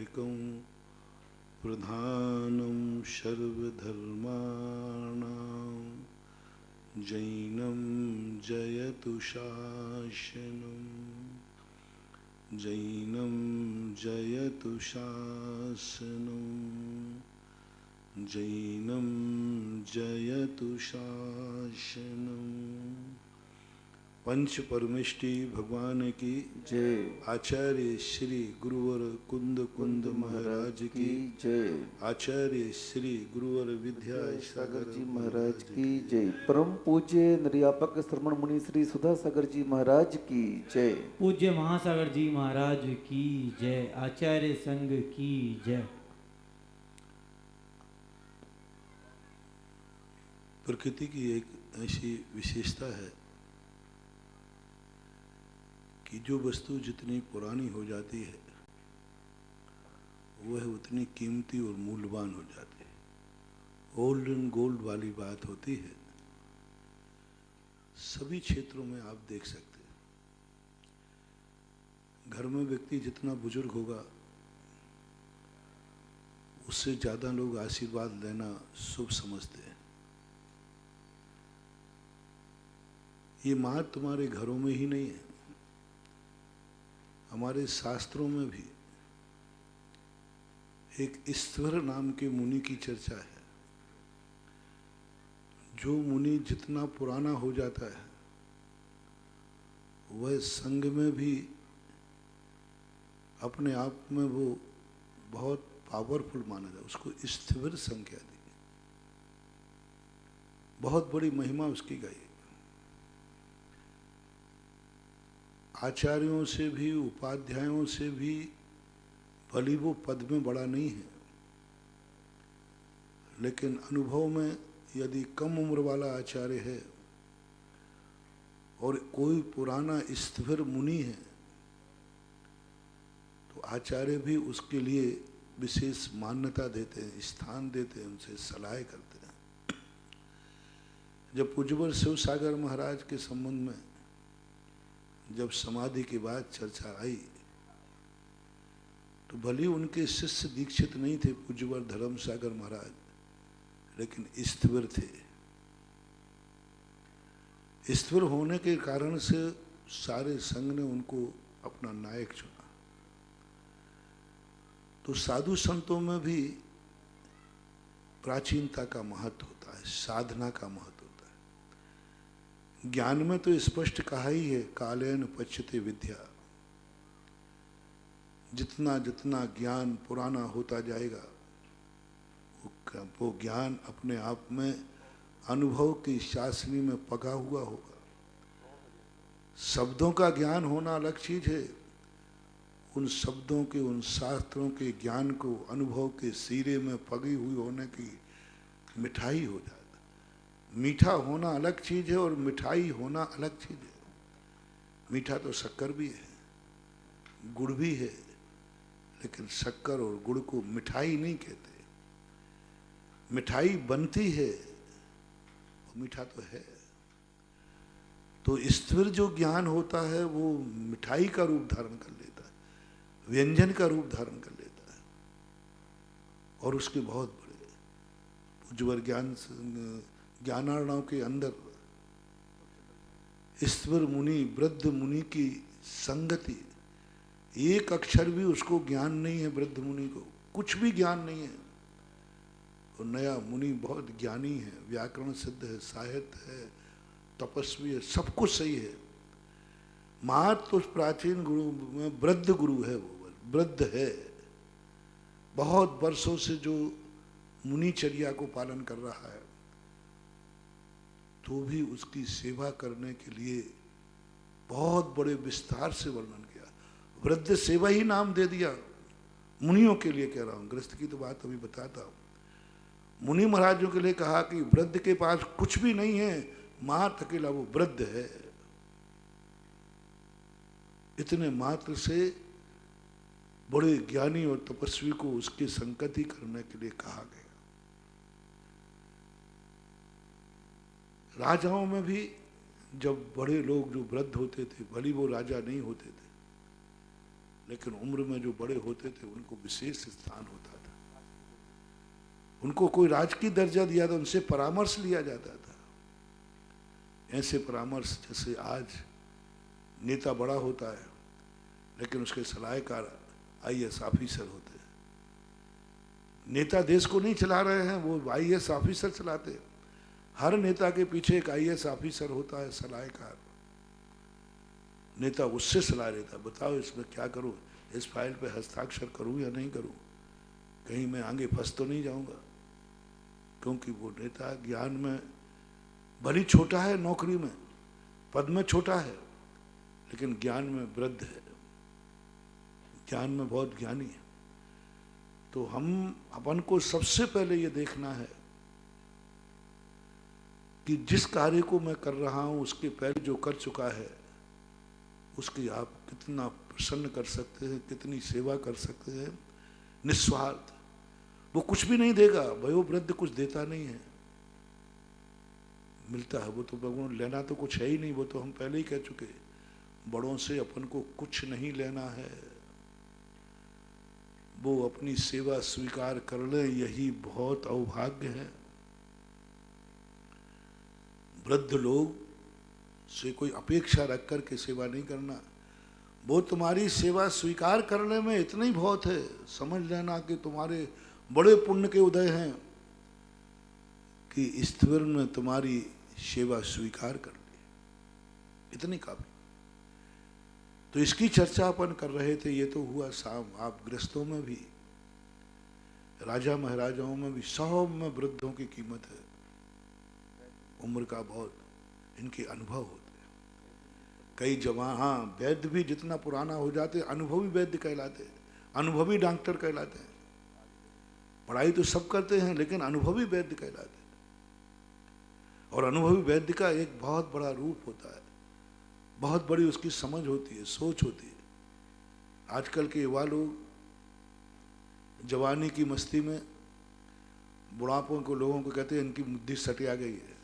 सागरिकं प्रधानं सर्वधर्माणां जैनं जयतु शासनं जैनं जयतु शासनं जैनं जयतु शासनं। पंच परमेष्टि भगवान की जय। आचार्य श्री गुरुवर कुंद कुंद महाराज की जय। आचार्य श्री गुरुवर विद्यासागर जी महाराज की जय। परम पूज्य निर्यापक श्रमण मुनि श्री सुधा सागर जी महाराज की जय। पूज्य महासागर जी महाराज की जय। आचार्य संघ की जय। प्रकृति की एक ऐसी विशेषता है कि जो वस्तु जितनी पुरानी हो जाती है वह उतनी कीमती और मूल्यवान हो जाती है। ओल्ड एंड गोल्ड वाली बात होती है। सभी क्षेत्रों में आप देख सकते हैं। घर में व्यक्ति जितना बुजुर्ग होगा उससे ज़्यादा लोग आशीर्वाद लेना शुभ समझते हैं। ये माँ तुम्हारे घरों में ही नहीं है, हमारे शास्त्रों में भी एक ईश्वर नाम के मुनि की चर्चा है। जो मुनि जितना पुराना हो जाता है वह संघ में भी अपने आप में वो बहुत पावरफुल माना जाए, उसको स्थिर संख्या दी, बहुत बड़ी महिमा उसकी गई। आचार्यों से भी उपाध्यायों से भी भली वो पद में बड़ा नहीं है, लेकिन अनुभव में यदि कम उम्र वाला आचार्य है और कोई पुराना स्थिर मुनि है तो आचार्य भी उसके लिए विशेष मान्यता देते हैं, स्थान देते हैं, उनसे सलाह करते हैं। जब पूज्यवर शिव सागर महाराज के संबंध में जब समाधि के बाद चर्चा आई तो भले उनके शिष्य दीक्षित नहीं थे पूज्यवर धर्म सागर महाराज, लेकिन स्थिर थे। स्थिर होने के कारण से सारे संघ ने उनको अपना नायक चुना। तो साधु संतों में भी प्राचीनता का महत्व होता है, साधना का महत्व होता है। ज्ञान में तो स्पष्ट कहा ही है, कालेन पच्यते विद्या। जितना जितना ज्ञान पुराना होता जाएगा वो ज्ञान अपने आप में अनुभव की चाशनी में पका हुआ होगा। शब्दों का ज्ञान होना अलग चीज है, उन शब्दों के उन शास्त्रों के ज्ञान को अनुभव के सीरे में पगी हुई होने की मिठाई हो जाता। मीठा होना अलग चीज है और मिठाई होना अलग चीज है। मीठा तो शक्कर भी है, गुड़ भी है, लेकिन शक्कर और गुड़ को मिठाई नहीं कहते। मिठाई बनती है और मीठा तो है। तो स्थिर जो ज्ञान होता है वो मिठाई का रूप धारण कर लेता है, व्यंजन का रूप धारण कर लेता है। और उसके बहुत बड़े पूज्यवर ज्ञानार्णव के अंदर स्थिर मुनि वृद्ध मुनि की संगति, एक अक्षर भी उसको ज्ञान नहीं है। वृद्ध मुनि को कुछ भी ज्ञान नहीं है। और नया मुनि बहुत ज्ञानी है, व्याकरण सिद्ध है, साहित्य है, तपस्वी है, सब कुछ सही है। मात तो प्राचीन गुरु में वृद्ध गुरु है, वो वृद्ध है। बहुत वर्षों से जो मुनिचर्या को पालन कर रहा है, तो भी उसकी सेवा करने के लिए बहुत बड़े विस्तार से वर्णन किया। वृद्ध सेवा ही नाम दे दिया। मुनियों के लिए कह रहा हूँ, गृहस्थ की तो बात अभी बताता हूँ। मुनि महाराजों के लिए कहा कि वृद्ध के पास कुछ भी नहीं है, मात्र अकेला वो वृद्ध है। इतने मात्र से बड़े ज्ञानी और तपस्वी को उसकी संगति करने के लिए कहा गया। राजाओं में भी जब बड़े लोग जो वृद्ध होते थे, भले वो राजा नहीं होते थे, लेकिन उम्र में जो बड़े होते थे उनको विशेष स्थान होता था, उनको कोई राजकीय दर्जा दिया था, उनसे परामर्श लिया जाता था। ऐसे परामर्श जैसे आज नेता बड़ा होता है लेकिन उसके सलाहकार आईएएस ऑफिसर होते हैं। नेता देश को नहीं चला रहे हैं, वो आईएएस ऑफिसर चलाते हैं। हर नेता के पीछे एक आईएएस ऑफिसर होता है, सलाहकार। नेता उससे सलाह लेता, बताओ इसमें क्या करूं, इस फाइल पे हस्ताक्षर करूं या नहीं करूं, कहीं मैं आगे फंस तो नहीं जाऊंगा। क्योंकि वो नेता ज्ञान में भली छोटा है, नौकरी में पद में छोटा है, लेकिन ज्ञान में वृद्ध है, ज्ञान में बहुत ज्ञानी है। तो हम अपन को सबसे पहले ये देखना है कि जिस कार्य को मैं कर रहा हूं उसके पहले जो कर चुका है उसकी आप कितना प्रसन्न कर सकते हैं, कितनी सेवा कर सकते हैं निस्वार्थ। वो कुछ भी नहीं देगा, वयोवृद्ध कुछ देता नहीं है, मिलता है वो तो भगवान, लेना तो कुछ है ही नहीं। वो तो हम पहले ही कह चुके, बड़ों से अपन को कुछ नहीं लेना है, वो अपनी सेवा स्वीकार कर ले, यही बहुत अवभाग्य है। वृद्ध लोग से कोई अपेक्षा रख कर के सेवा नहीं करना, वो तुम्हारी सेवा स्वीकार करने में इतना ही बहुत है। समझ लेना कि तुम्हारे बड़े पुण्य के उदय हैं कि ईश्वर ने तुम्हारी सेवा स्वीकार कर ली, इतनी काफी। तो इसकी चर्चा अपन कर रहे थे, ये तो हुआ शाम। आप गृहस्थों में भी, राजा महाराजाओं में भी, सब में वृद्धों की कीमत है। उम्र का बहुत इनके अनुभव होते हैं। कई जवान, हाँ, वैद्य भी जितना पुराना हो जाते अनुभवी वैद्य कहलाते, अनुभवी डॉक्टर कहलाते हैं। पढ़ाई तो सब करते हैं लेकिन अनुभवी वैद्य कहलाते हैं। और अनुभवी वैद्य का एक बहुत बड़ा रूप होता है, बहुत बड़ी उसकी समझ होती है, सोच होती है। आजकल के युवा लोग जवानी की मस्ती में बुढ़ापों को लोगों को कहते हैं इनकी बुद्धि सटिया गई है,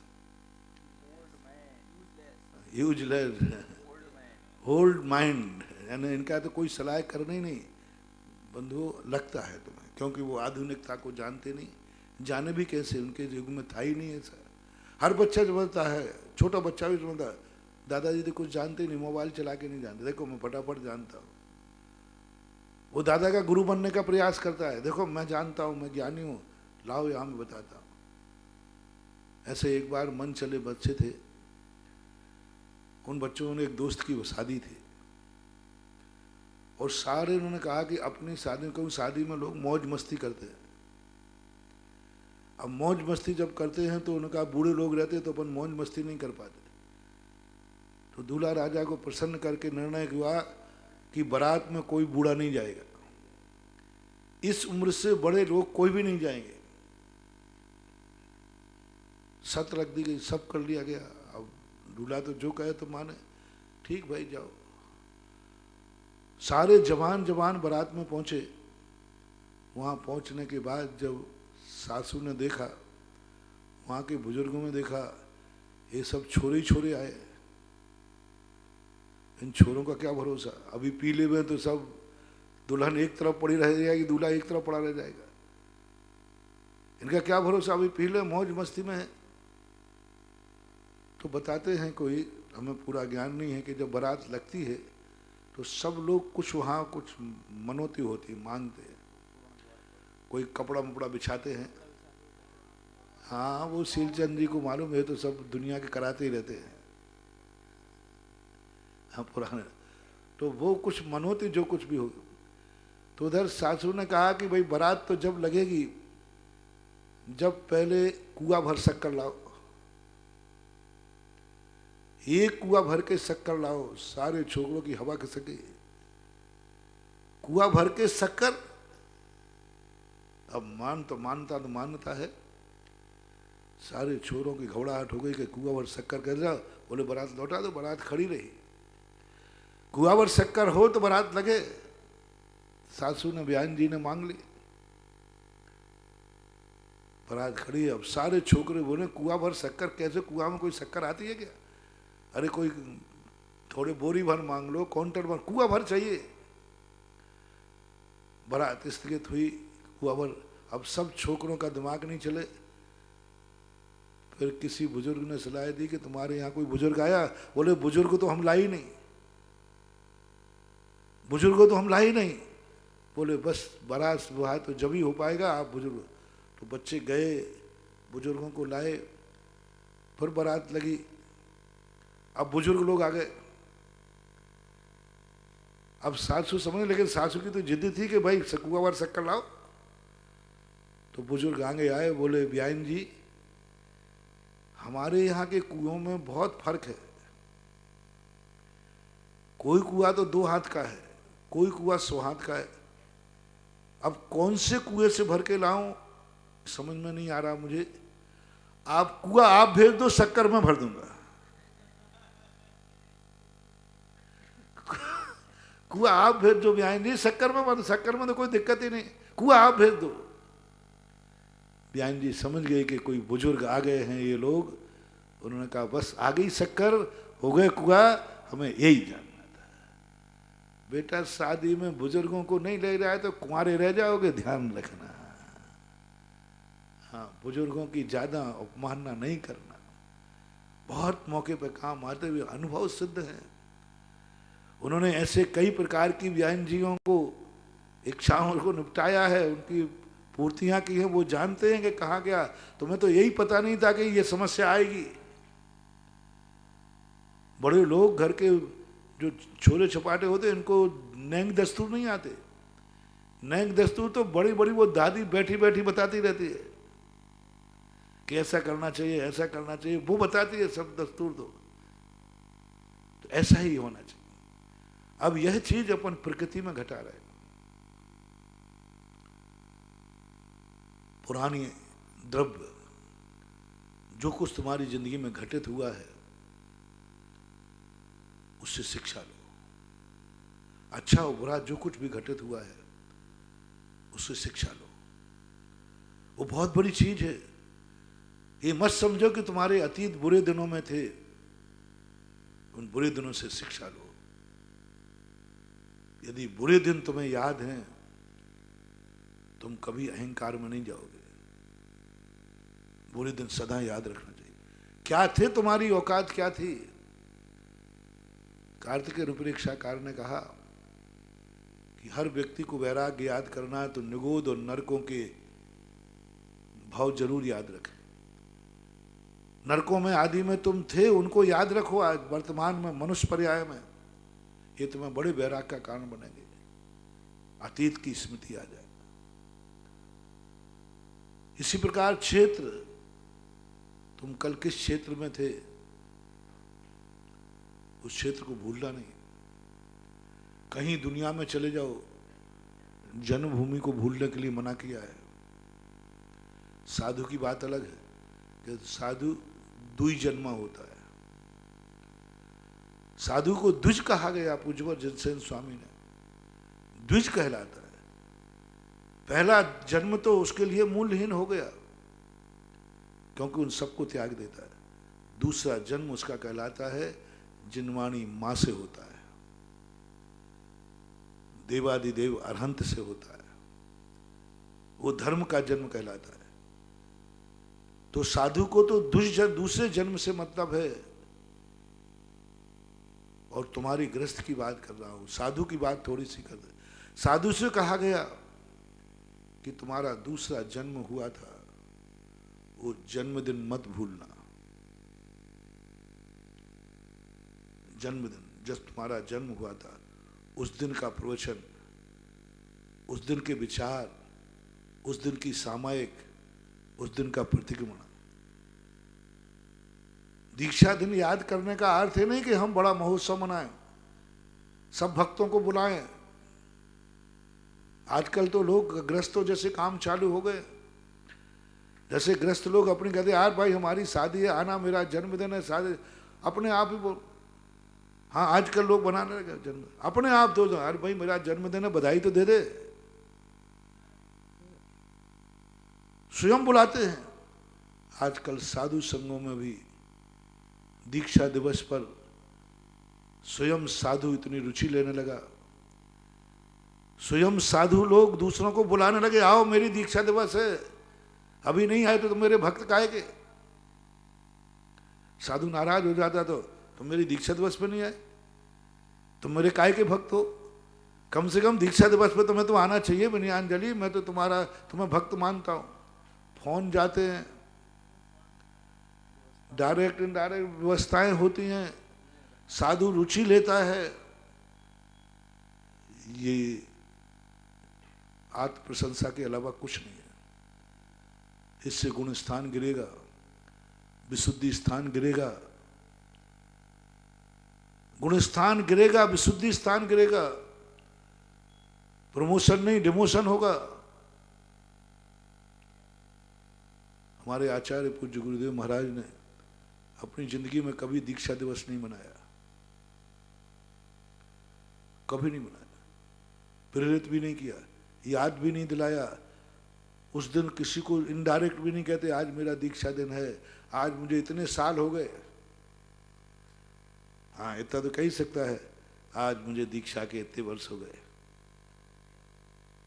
यूजलेस, ओल्ड माइंड, यानी इनका तो कोई सलाह करना ही नहीं। बंधुओं, लगता है तुम्हें, क्योंकि वो आधुनिकता को जानते नहीं, जाने भी कैसे, उनके युग में था ही नहीं ऐसा। हर बच्चा समझता है, छोटा बच्चा भी समझता है, दादाजी तो कुछ जानते ही नहीं, मोबाइल चला के नहीं जानते, देखो मैं फटाफट जानता हूँ। वो दादा का गुरु बनने का प्रयास करता है, देखो मैं जानता हूँ, मैं ज्ञानी हूँ, लाओ यहाँ मैं बताता हूँ। ऐसे एक बार मन चले बच्चे थे, उन बच्चों ने एक दोस्त की शादी थी और सारे उन्होंने कहा कि अपनी शादी, क्योंकि शादी में लोग मौज मस्ती करते हैं। अब मौज मस्ती जब करते हैं तो उन्होंने कहा बूढ़े लोग रहते तो अपन मौज मस्ती नहीं कर पाते। तो दूल्हा राजा को प्रसन्न करके निर्णय हुआ कि बारात में कोई बूढ़ा नहीं जाएगा, इस उम्र से बड़े लोग कोई भी नहीं जाएंगे। शर्त रख दी गई, सब कर लिया गया। अब दूल्हा तो जो कहे तो माने, ठीक भाई जाओ। सारे जवान जवान बारात में पहुंचे। वहां पहुंचने के बाद जब सासू ने देखा, वहां के बुजुर्गों ने देखा, ये सब छोरे छोरे आए, इन छोरों का क्या भरोसा, अभी पीले में तो सब दुल्हन एक तरफ पड़ी रह जाएगी, दूल्हा एक तरफ पड़ा रह जाएगा, इनका क्या भरोसा, अभी पीले मौज मस्ती में है। तो बताते हैं, कोई हमें पूरा ज्ञान नहीं है, कि जब बारात लगती है तो सब लोग कुछ वहाँ कुछ मनोती होती, मांगते हैं, कोई कपड़ा मपड़ा बिछाते हैं। हाँ, वो सीलचंद जी को मालूम है, तो सब दुनिया के कराते ही रहते हैं, हाँ पुराने। तो वो कुछ मनोती, जो कुछ भी हो। तो उधर सासू ने कहा कि भाई बारात तो जब लगेगी, जब पहले कुआ भर शक्कर लाओ, एक कुआ भर के शक्कर लाओ, सारे छोकरों की हवा खसके। कुआ भर के शक्कर, अब मानता है। सारे छोरों की घबराहट हो गई कि कुआ भर शक्कर कर जाओ, बोले बारात लौटा दो, बारात खड़ी रही। कुआ भर शक्कर हो तो बारात लगे। सासू ने, बयान जी ने मांग ली, बारात खड़ी है। अब सारे छोकरे बोले कुआ भर शक्कर कैसे, कुआ में कोई शक्कर आती है क्या? अरे कोई थोड़े बोरी भर मांग लो, काउंटर भर, कुआ भर चाहिए। बारात स्थगित हुई, कुआवर, अब सब छोकरों का दिमाग नहीं चले। फिर किसी बुजुर्ग ने सलाह दी कि तुम्हारे यहाँ कोई बुजुर्ग आया। बोले बुजुर्ग तो हम लाई नहीं, बुजुर्गों तो हम लाई नहीं। बोले बस बारात विवाह तो जब ही हो पाएगा, आप बुजुर्ग। तो बच्चे गए, बुजुर्गों को लाए, फिर बारात लगी। अब बुजुर्ग लोग आ गए। अब सासू समझने लगे, सासू की तो जिद्द थी कि भाई कुआवर शक्कर लाओ। तो बुजुर्ग आगे आए, बोले ब्याइन जी, हमारे यहाँ के कुओं में बहुत फर्क है। कोई कुआं तो 2 हाथ का है, कोई कुआं 100 हाथ का है। अब कौन से कुएं से भर के लाऊं समझ में नहीं आ रहा मुझे। आप कुआं आप भेज दो, शक्कर में भर दूंगा। कुआं आप भेज दो ब्याइन जी, शक्कर में भर, शक्कर में तो कोई दिक्कत ही नहीं, कुआं आप भेज दो। ब्याइन जी समझ गए कि कोई बुजुर्ग आ गए हैं ये लोग। उन्होंने कहा बस आ गई शक्कर, हो गए कुआं, हमें यही जानना था। बेटा शादी में बुजुर्गों को नहीं ले रहा है तो कुंवारे रह जाओगे, ध्यान रखना। हाँ, बुजुर्गों की ज्यादा अपमानना नहीं करना। बहुत मौके पर काम आते हुए अनुभव सिद्ध है। उन्होंने ऐसे कई प्रकार की ब्याइन जियों को, इच्छाओं को निपटाया है, उनकी पूर्तियां की हैं। वो जानते हैं कि कहाँ गया। तुम्हें तो यही पता नहीं था कि ये समस्या आएगी। बड़े लोग घर के जो छोले छपाटे होते, इनको नैंग दस्तूर नहीं आते। नैंग दस्तूर तो बड़ी बड़ी वो दादी बैठी बैठी बताती रहती है कि ऐसा करना चाहिए, ऐसा करना चाहिए, वो बताती है सब दस्तूर। तो ऐसा ही होना चाहिए। अब यह चीज अपन प्रकृति में घटा रहे। पुरानी द्रव्य जो कुछ तुम्हारी जिंदगी में घटित हुआ है, उससे शिक्षा लो। अच्छा और बुरा जो कुछ भी घटित हुआ है, उससे शिक्षा लो। वो बहुत बड़ी चीज है। ये मत समझो कि तुम्हारे अतीत बुरे दिनों में थे, उन बुरे दिनों से शिक्षा लो। यदि बुरे दिन तुम्हें याद हैं, तुम कभी अहंकार में नहीं जाओगे। बुरे दिन सदा याद रखना चाहिए। क्या थे तुम्हारी औकात, क्या थी। कार्तिकेय रूपरेखाकार ने कहा कि हर व्यक्ति को वैराग्य याद करना है तो निगोद और नरकों के भाव जरूर याद रखें। नरकों में आदि में तुम थे, उनको याद रखो। आज वर्तमान में मनुष्य पर्याय में ये तुम्हें बड़े वैराग्य का कारण बनेंगे। अतीत की स्मृति आ जाए। इसी प्रकार क्षेत्र, तुम कल किस क्षेत्र में थे, उस क्षेत्र को भूलना नहीं। कहीं दुनिया में चले जाओ, जन्मभूमि को भूलने के लिए मना किया है। साधु की बात अलग है कि साधु दुई जन्मा होता है। साधु को द्विज कहा गया पूज्यवर जिनसेन स्वामी ने। द्विज कहलाता है। पहला जन्म तो उसके लिए मूल्यहीन हो गया क्योंकि उन सबको त्याग देता है। दूसरा जन्म उसका कहलाता है जिनवाणी मां से होता है, देवादिदेव अरहंत से होता है। वो धर्म का जन्म कहलाता है। तो साधु को तो दूसरे जन्म से मतलब है। और तुम्हारी गृहस्थ की बात कर रहा हूं, साधु की बात थोड़ी सी कर दे। साधु से कहा गया कि तुम्हारा दूसरा जन्म हुआ था, वो जन्मदिन मत भूलना। जन्मदिन, जब तुम्हारा जन्म हुआ था, उस दिन का प्रवचन, उस दिन के विचार, उस दिन की सामायिक, उस दिन का प्रतिक्रमण। दीक्षा दिन याद करने का अर्थ है नहीं कि हम बड़ा महोत्सव मनाएं, सब भक्तों को बुलाएं। आजकल तो लोग ग्रस्तों जैसे काम चालू हो गए। जैसे ग्रस्त लोग अपनी कहते यार भाई हमारी शादी है, आना, मेरा जन्मदिन है, शादी, अपने आप ही बोल। हाँ, आजकल लोग बनाने लगे जन्म, अपने आप दो, यार भाई मेरा जन्मदिन है, बधाई तो दे दे। स्वयं बुलाते हैं। आजकल साधु संघों में भी दीक्षा दिवस पर स्वयं साधु इतनी रुचि लेने लगा स्वयं साधु लोग दूसरों को बुलाने लगे, आओ मेरी दीक्षा दिवस है, अभी नहीं आए तो तुम मेरे भक्त काहे के। साधु नाराज हो जाता तो तुम मेरी दीक्षा दिवस पे नहीं आए, तुम मेरे काहे के भक्त हो, कम से कम दीक्षा दिवस पे तुम्हें तो आना चाहिए विनयांजलि, मैं तो तुम्हें भक्त मानता हूं। फोन जाते हैं, डायरेक्ट इनडायरेक्ट व्यवस्थाएं होती हैं, साधु रुचि लेता है। ये आत्म प्रशंसा के अलावा कुछ नहीं है। इससे गुण स्थान गिरेगा, विशुद्धि स्थान गिरेगा, गुण स्थान गिरेगा, विशुद्धि स्थान गिरेगा, प्रमोशन नहीं डिमोशन होगा। हमारे आचार्य पूज्य गुरुदेव महाराज ने अपनी जिंदगी में कभी दीक्षा दिवस नहीं मनाया, कभी नहीं मनाया, प्रेरित भी नहीं किया, याद भी नहीं दिलाया। उस दिन किसी को इनडायरेक्ट भी नहीं कहते आज मेरा दीक्षा दिन है, आज मुझे इतने साल हो गए। हाँ इतना तो कह ही सकता है, आज मुझे दीक्षा के इतने वर्ष हो गए।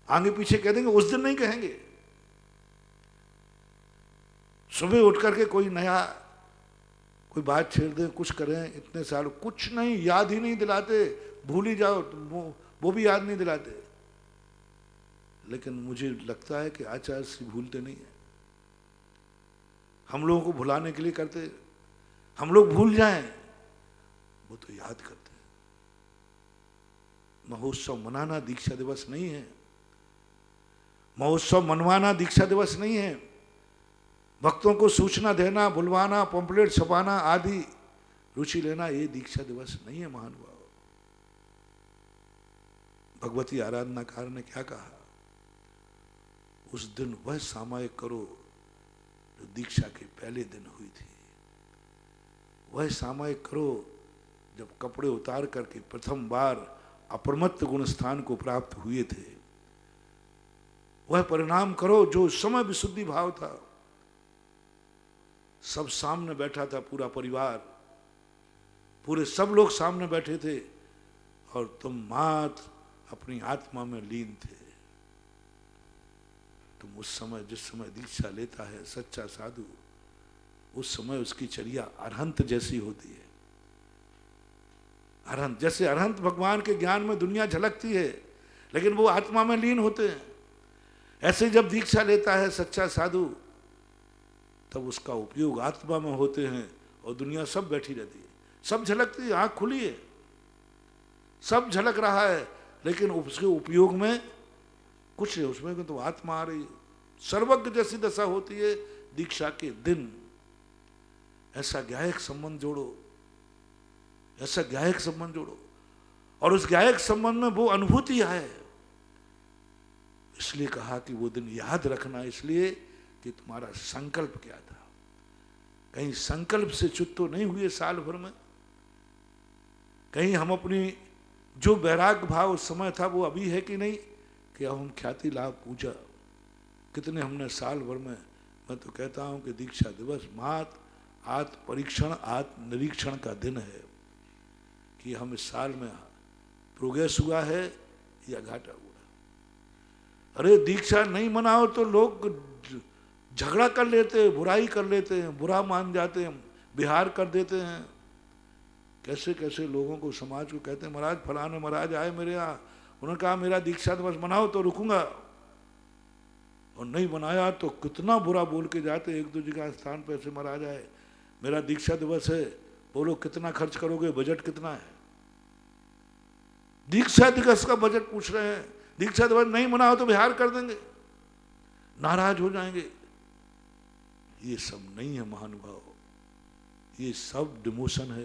आगे पीछे कह देंगे, उस दिन नहीं कहेंगे। सुबह उठ करके कोई नया कोई बात छेड़ दें, कुछ करें, इतने साल कुछ नहीं, याद ही नहीं दिलाते, भूल ही जाओ, वो भी याद नहीं दिलाते। लेकिन मुझे लगता है कि आचार्य श्री भूलते नहीं है, हम लोगों को भुलाने के लिए करते। हम लोग भूल जाएं, वो तो याद करते हैं। महोत्सव मनाना दीक्षा दिवस नहीं है, महोत्सव मनवाना दीक्षा दिवस नहीं है। भक्तों को सूचना देना, बुलवाना, पंपलेट छपाना आदि रुचि लेना, ये दीक्षा दिवस नहीं है महानुभाव। भगवती आराधनाकार ने क्या कहा, उस दिन वह सामायिक करो जो दीक्षा के पहले दिन हुई थी। वह सामायिक करो जब कपड़े उतार करके प्रथम बार अप्रमत्त गुण स्थान को प्राप्त हुए थे। वह परिणाम करो जो उस समय विशुद्धि भाव था। सब सामने बैठा था, पूरा परिवार, पूरे सब लोग सामने बैठे थे और तुम मात्र अपनी आत्मा में लीन थे। तुम उस समय, जिस समय दीक्षा लेता है सच्चा साधु, उस समय उसकी चर्या अरहंत जैसी होती है। अरहंत, जैसे अरहंत भगवान के ज्ञान में दुनिया झलकती है लेकिन वो आत्मा में लीन होते हैं, ऐसे जब दीक्षा लेता है सच्चा साधु तब उसका उपयोग आत्मा में होते हैं और दुनिया सब बैठी रहती है, सब झलकती है, आंख खुली है, सब झलक रहा है, लेकिन उसके उपयोग में कुछ नहीं, उसमें तो आत्मा आ रही है। सर्वज्ञ जैसी दशा होती है दीक्षा के दिन। ऐसा ज्ञायक संबंध जोड़ो, ऐसा ज्ञायक संबंध जोड़ो, और उस ज्ञायक संबंध में वो अनुभूति आए। इसलिए कहा कि वो दिन याद रखना, इसलिए कि तुम्हारा संकल्प क्या था। कहीं संकल्प से च्युत तो नहीं हुए साल भर में, कहीं हम अपनी जो वैराग्य भाव उस समय था वो अभी है कि नहीं, कि अब हम ख्याति लाभ पूजा कितने हमने साल भर में। मैं तो कहता हूं कि दीक्षा दिवस मात्र आत्म परीक्षण, आत्म निरीक्षण का दिन है कि हम इस साल में प्रोग्रेस हुआ है या घाटा हुआ। अरे दीक्षा नहीं मनाओ तो लोग झगड़ा कर लेते हैं, बुराई कर लेते हैं, बुरा मान जाते हैं, बिहार कर देते हैं। कैसे कैसे लोगों को, समाज को कहते हैं महाराज फलाने महाराज आए मेरे यहाँ, उन्होंने कहा मेरा दीक्षा दिवस मनाओ तो रुकूंगा, और नहीं मनाया तो कितना बुरा बोल के जाते। एक दो जगह स्थान पर ऐसे महाराज आए, मेरा दीक्षा दिवस है, बोलो कितना खर्च करोगे, बजट कितना है। दीक्षा दिवस का बजट पूछ रहे हैं, दीक्षा दिवस नहीं मनाओ तो बिहार कर देंगे, नाराज हो जाएंगे। ये सब नहीं है महानुभाव, ये सब डिमोशन है।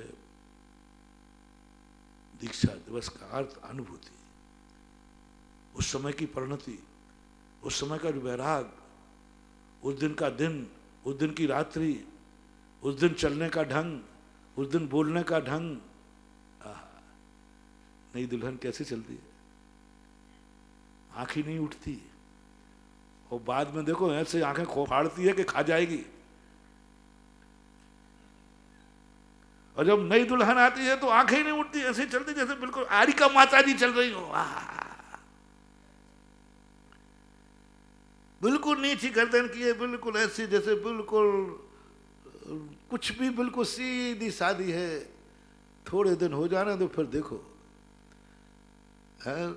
दीक्षा दिवस का अर्थ अनुभूति, उस समय की परिणति, उस समय का जो वैराग, उस दिन का दिन, उस दिन की रात्रि, उस दिन चलने का ढंग, उस दिन बोलने का ढंग। नई दुल्हन कैसे चलती है, आंख ही नहीं उठती, और बाद में देखो ऐसे आंखें फाड़ती है कि खा जाएगी। और जब नई दुल्हन आती है तो आंखें ही नहीं उठती, ऐसे चलती जैसे बिल्कुल आरिका माता जी चल रही हो। बिल्कुल नीची गर्दन किए, बिल्कुल ऐसी जैसे बिल्कुल कुछ भी, बिल्कुल सीधी सादी है। थोड़े दिन हो जाना तो फिर देखो है,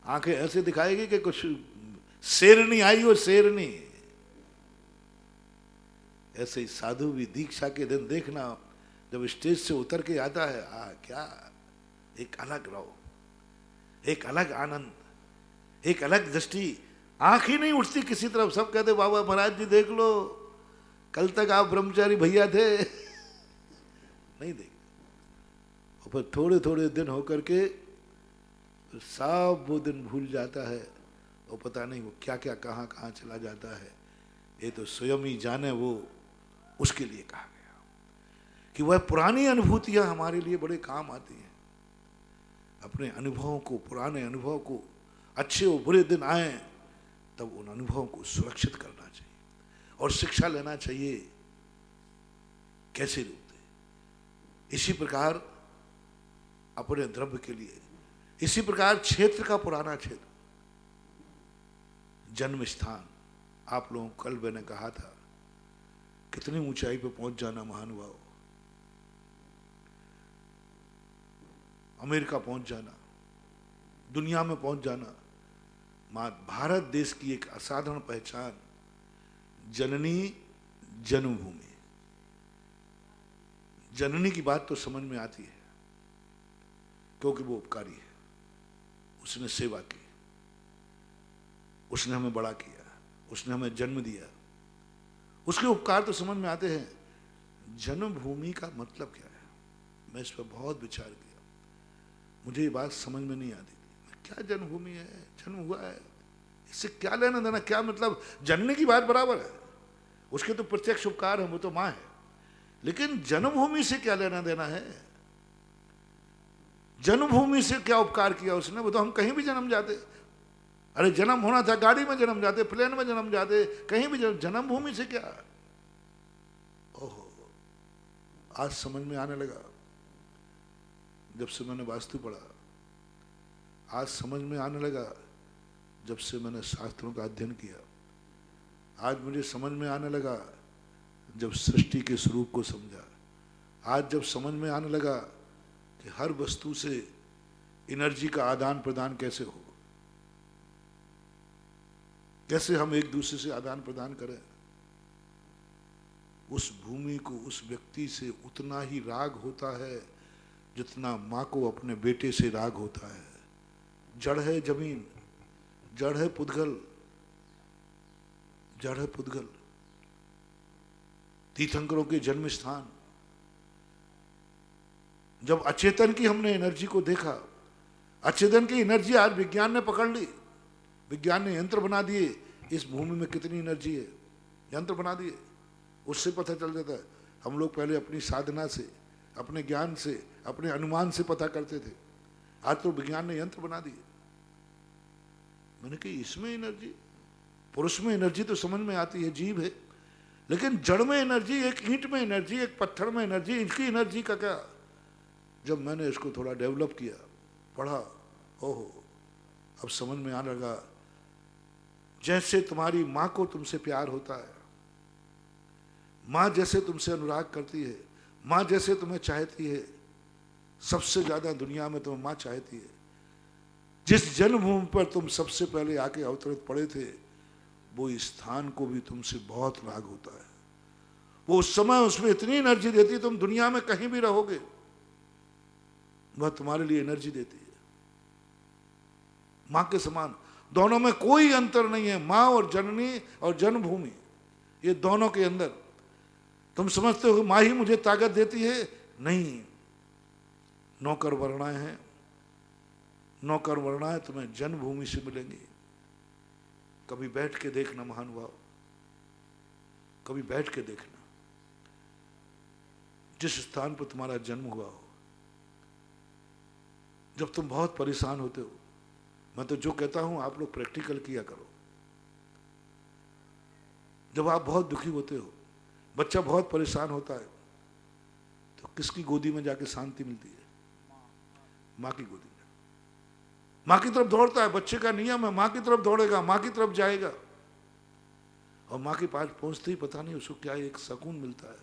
आंखें ऐसे दिखाएगी कि कुछ शेरनी आई हो, शेरनी। ऐसे ही साधु भी दीक्षा के दिन देखना, जब स्टेज से उतर के आता है, क्या एक अलग रहो, एक अलग आनंद, एक अलग दृष्टि। आंख ही नहीं उठती किसी तरफ, सब कहते बाबा महाराज जी देख लो, कल तक आप ब्रह्मचारी भैया थे नहीं देख। और फिर थोड़े थोड़े दिन होकर के सब वो दिन भूल जाता है, और पता नहीं वो क्या क्या कहाँ कहाँ चला जाता है। ये तो स्वयं ही जाने, वो उसके लिए कहा गया कि वह पुरानी अनुभूतियां हमारे लिए बड़े काम आती हैं। अपने अनुभवों को, पुराने अनुभव को, अच्छे और बुरे दिन आए तब उन अनुभवों को सुरक्षित करना चाहिए और शिक्षा लेना चाहिए कैसे रूप। इसी प्रकार अपने द्रव्य के लिए, इसी प्रकार क्षेत्र का, पुराना क्षेत्र, जन्म स्थान। आप लोगों को कल मैंने कहा था कितनी ऊंचाई पे पहुंच जाना महानुभाव, अमेरिका पहुंच जाना, दुनिया में पहुंच जाना। भारत देश की एक असाधारण पहचान, जननी जन्मभूमि। जननी की बात तो समझ में आती है क्योंकि वो उपकारी है, उसने सेवा की, उसने हमें बड़ा किया, उसने हमें जन्म दिया, उसके उपकार तो समझ में आते हैं। जन्मभूमि का मतलब क्या है? मैं इस पर बहुत विचार किया, मुझे ये बात समझ में नहीं आती थी। क्या जन्मभूमि है, जन्म हुआ है, इससे क्या लेना देना, क्या मतलब? जननी की बात बराबर है, उसके तो प्रत्यक्ष उपकार है, वो तो माँ है, लेकिन जन्मभूमि से क्या लेना देना है? जन्मभूमि से क्या उपकार किया उसने? वो तो हम कहीं भी जन्म जाते, अरे जन्म होना था गाड़ी में जन्म जाते, प्लेन में जन्म जाते, कहीं भी जन्मभूमि से क्या? ओहो, आज समझ में आने लगा जब से मैंने वास्तु पढ़ा, आज समझ में आने लगा जब से मैंने शास्त्रों का अध्ययन किया, आज मुझे समझ में आने लगा जब सृष्टि के स्वरूप को समझा, आज जब समझ में आने लगा कि हर वस्तु से एनर्जी का आदान प्रदान कैसे हो, कैसे हम एक दूसरे से आदान प्रदान करें। उस भूमि को, उस व्यक्ति से उतना ही राग होता है जितना माँ को अपने बेटे से राग होता है। जड़ है जमीन, जड़ है पुद्गल, जड़ है पुद्गल, तीर्थंकरों के जन्म स्थान। जब अचेतन की हमने एनर्जी को देखा, अचेतन की एनर्जी आज विज्ञान ने पकड़ ली, विज्ञान ने यंत्र बना दिए, इस भूमि में कितनी एनर्जी है, यंत्र बना दिए, उससे पता चल जाता है। हम लोग पहले अपनी साधना से, अपने ज्ञान से, अपने अनुमान से पता करते थे, आज तो विज्ञान ने यंत्र बना दिए। मैंने कहा इसमें एनर्जी, पुरुष में एनर्जी तो समझ में आती है, जीव है, लेकिन जड़ में एनर्जी, एक ईंट में एनर्जी, एक पत्थर में एनर्जी, इनकी एनर्जी का क्या? जब मैंने इसको थोड़ा डेवलप किया, पढ़ा, ओहो, अब समझ में आने लगा। जैसे तुम्हारी माँ को तुमसे प्यार होता है, माँ जैसे तुमसे अनुराग करती है, माँ जैसे तुम्हें चाहती है, सबसे ज्यादा दुनिया में तुम्हें माँ चाहती है। जिस जन्मभूमि पर तुम सबसे पहले आके अवतरित पड़े थे, वो स्थान को भी तुमसे बहुत राग होता है। वो उस समय उसमें इतनी एनर्जी देती है, तुम दुनिया में कहीं भी रहोगे वह तुम्हारे लिए एनर्जी देती है, माँ के समान। दोनों में कोई अंतर नहीं है, माँ और जननी और जन्मभूमि, ये दोनों के अंदर। तुम समझते हो कि माँ ही मुझे ताकत देती है, नहीं, नौकर वर्णाएं हैं, नौकर वर्णाएं तुम्हें जन्मभूमि से मिलेंगी। कभी बैठ के देखना महानुभाव, कभी बैठ के देखना, जिस स्थान पर तुम्हारा जन्म हुआ हो। जब तुम बहुत परेशान होते हो, मैं तो जो कहता हूं आप लोग प्रैक्टिकल किया करो। जब आप बहुत दुखी होते हो, बच्चा बहुत परेशान होता है, तो किसकी गोदी में जाके शांति मिलती है? माँ की गोदी में। माँ की तरफ दौड़ता है, बच्चे का नियम है, माँ की तरफ दौड़ेगा, माँ की तरफ जाएगा। और माँ के पास पहुंचते ही पता नहीं उसको क्या एक सुकून मिलता है,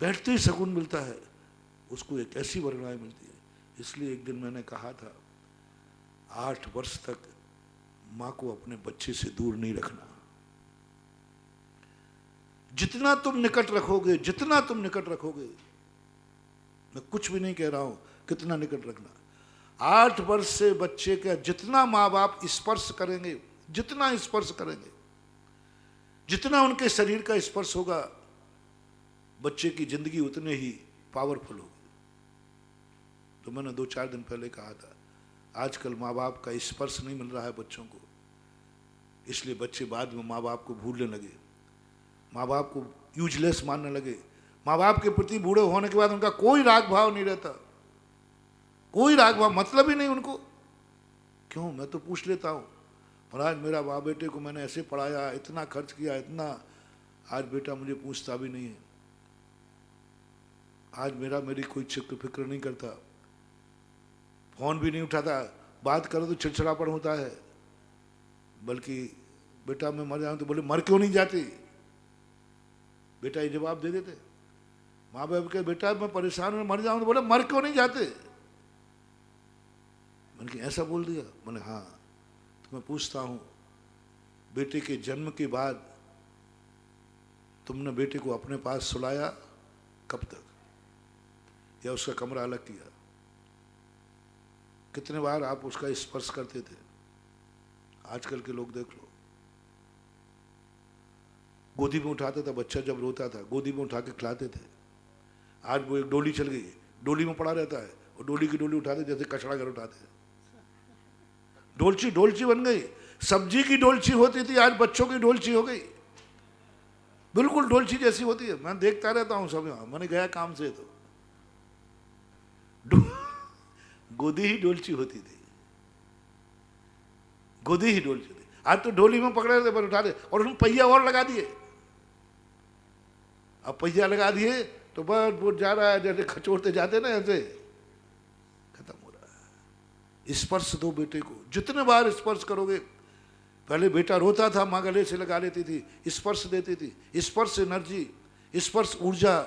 बैठते ही सुकून मिलता है उसको, एक ऐसी वरदाई मिलती है। इसलिए एक दिन मैंने कहा था 8 वर्ष तक माँ को अपने बच्चे से दूर नहीं रखना। जितना तुम निकट रखोगे, जितना तुम निकट रखोगे, मैं कुछ भी नहीं कह रहा हूं कितना निकट रखना, 8 वर्ष से बच्चे का जितना माँ बाप स्पर्श करेंगे, जितना स्पर्श करेंगे, जितना उनके शरीर का स्पर्श होगा, बच्चे की जिंदगी उतने ही पावरफुल होगी। तो मैंने 2-4 दिन पहले कहा था, आजकल माँ बाप का स्पर्श नहीं मिल रहा है बच्चों को, इसलिए बच्चे बाद में माँ बाप को भूलने लगे, माँ बाप को यूजलेस मानने लगे। माँ बाप के प्रति बूढ़े होने के बाद उनका कोई राग भाव नहीं रहता, कोई राग भाव, मतलब ही नहीं उनको। क्यों? मैं तो पूछ लेता हूँ, महाराज मेरा बाप बेटे को मैंने ऐसे पढ़ाया, इतना खर्च किया, इतना, आज बेटा मुझे पूछता भी नहीं है, आज मेरी कोई चित्र फिक्र नहीं करता, फोन भी नहीं उठाता, बात करो तो चिड़चिड़ापन होता है, बल्कि बेटा मैं मर जाऊं तो बोले मर क्यों नहीं जाती, बेटा ये जवाब दे देते। माँ बाप के बेटा मैं परेशान हूं मर जाऊं तो बोले मर क्यों नहीं जाते। मैंने कि ऐसा बोल दिया? मैंने हाँ। तो मैं पूछता हूं, बेटे के जन्म के बाद तुमने बेटे को अपने पास सुलाया कब तक, या उसका कमरा अलग किया? कितने बार आप उसका स्पर्श करते थे? आजकल के लोग देख लो, गोदी में उठाता था बच्चा, जब रोता था गोदी में उठा के खिलाते थे। आज वो एक डोली चल गई, डोली में पड़ा रहता है, और डोली की डोली उठाते जैसे कचड़ा घर उठाते हैं। डोलची डोलची बन गई, सब्जी की डोलची होती थी, आज बच्चों की डोलची हो गई, बिल्कुल डोलची जैसी होती है। मैं देखता रहता हूँ सब, यहाँ मैंने गया काम से तो गोदी ही डोलची होती थी, गोदी ही डोलची थी। आज तो डोली में पकड़े रहते पर उठा दे, और उसमें पहिया और लगा दिए। अब पहिया लगा दिए तो बस वो जा रहा है, जैसे खचोड़ते जाते ना, ऐसे खत्म हो रहा है। स्पर्श दो बेटे को, जितने बार स्पर्श करोगे। पहले बेटा रोता था, माँ गले से लगा लेती थी, स्पर्श देती थी। स्पर्श एनर्जी, स्पर्श ऊर्जा,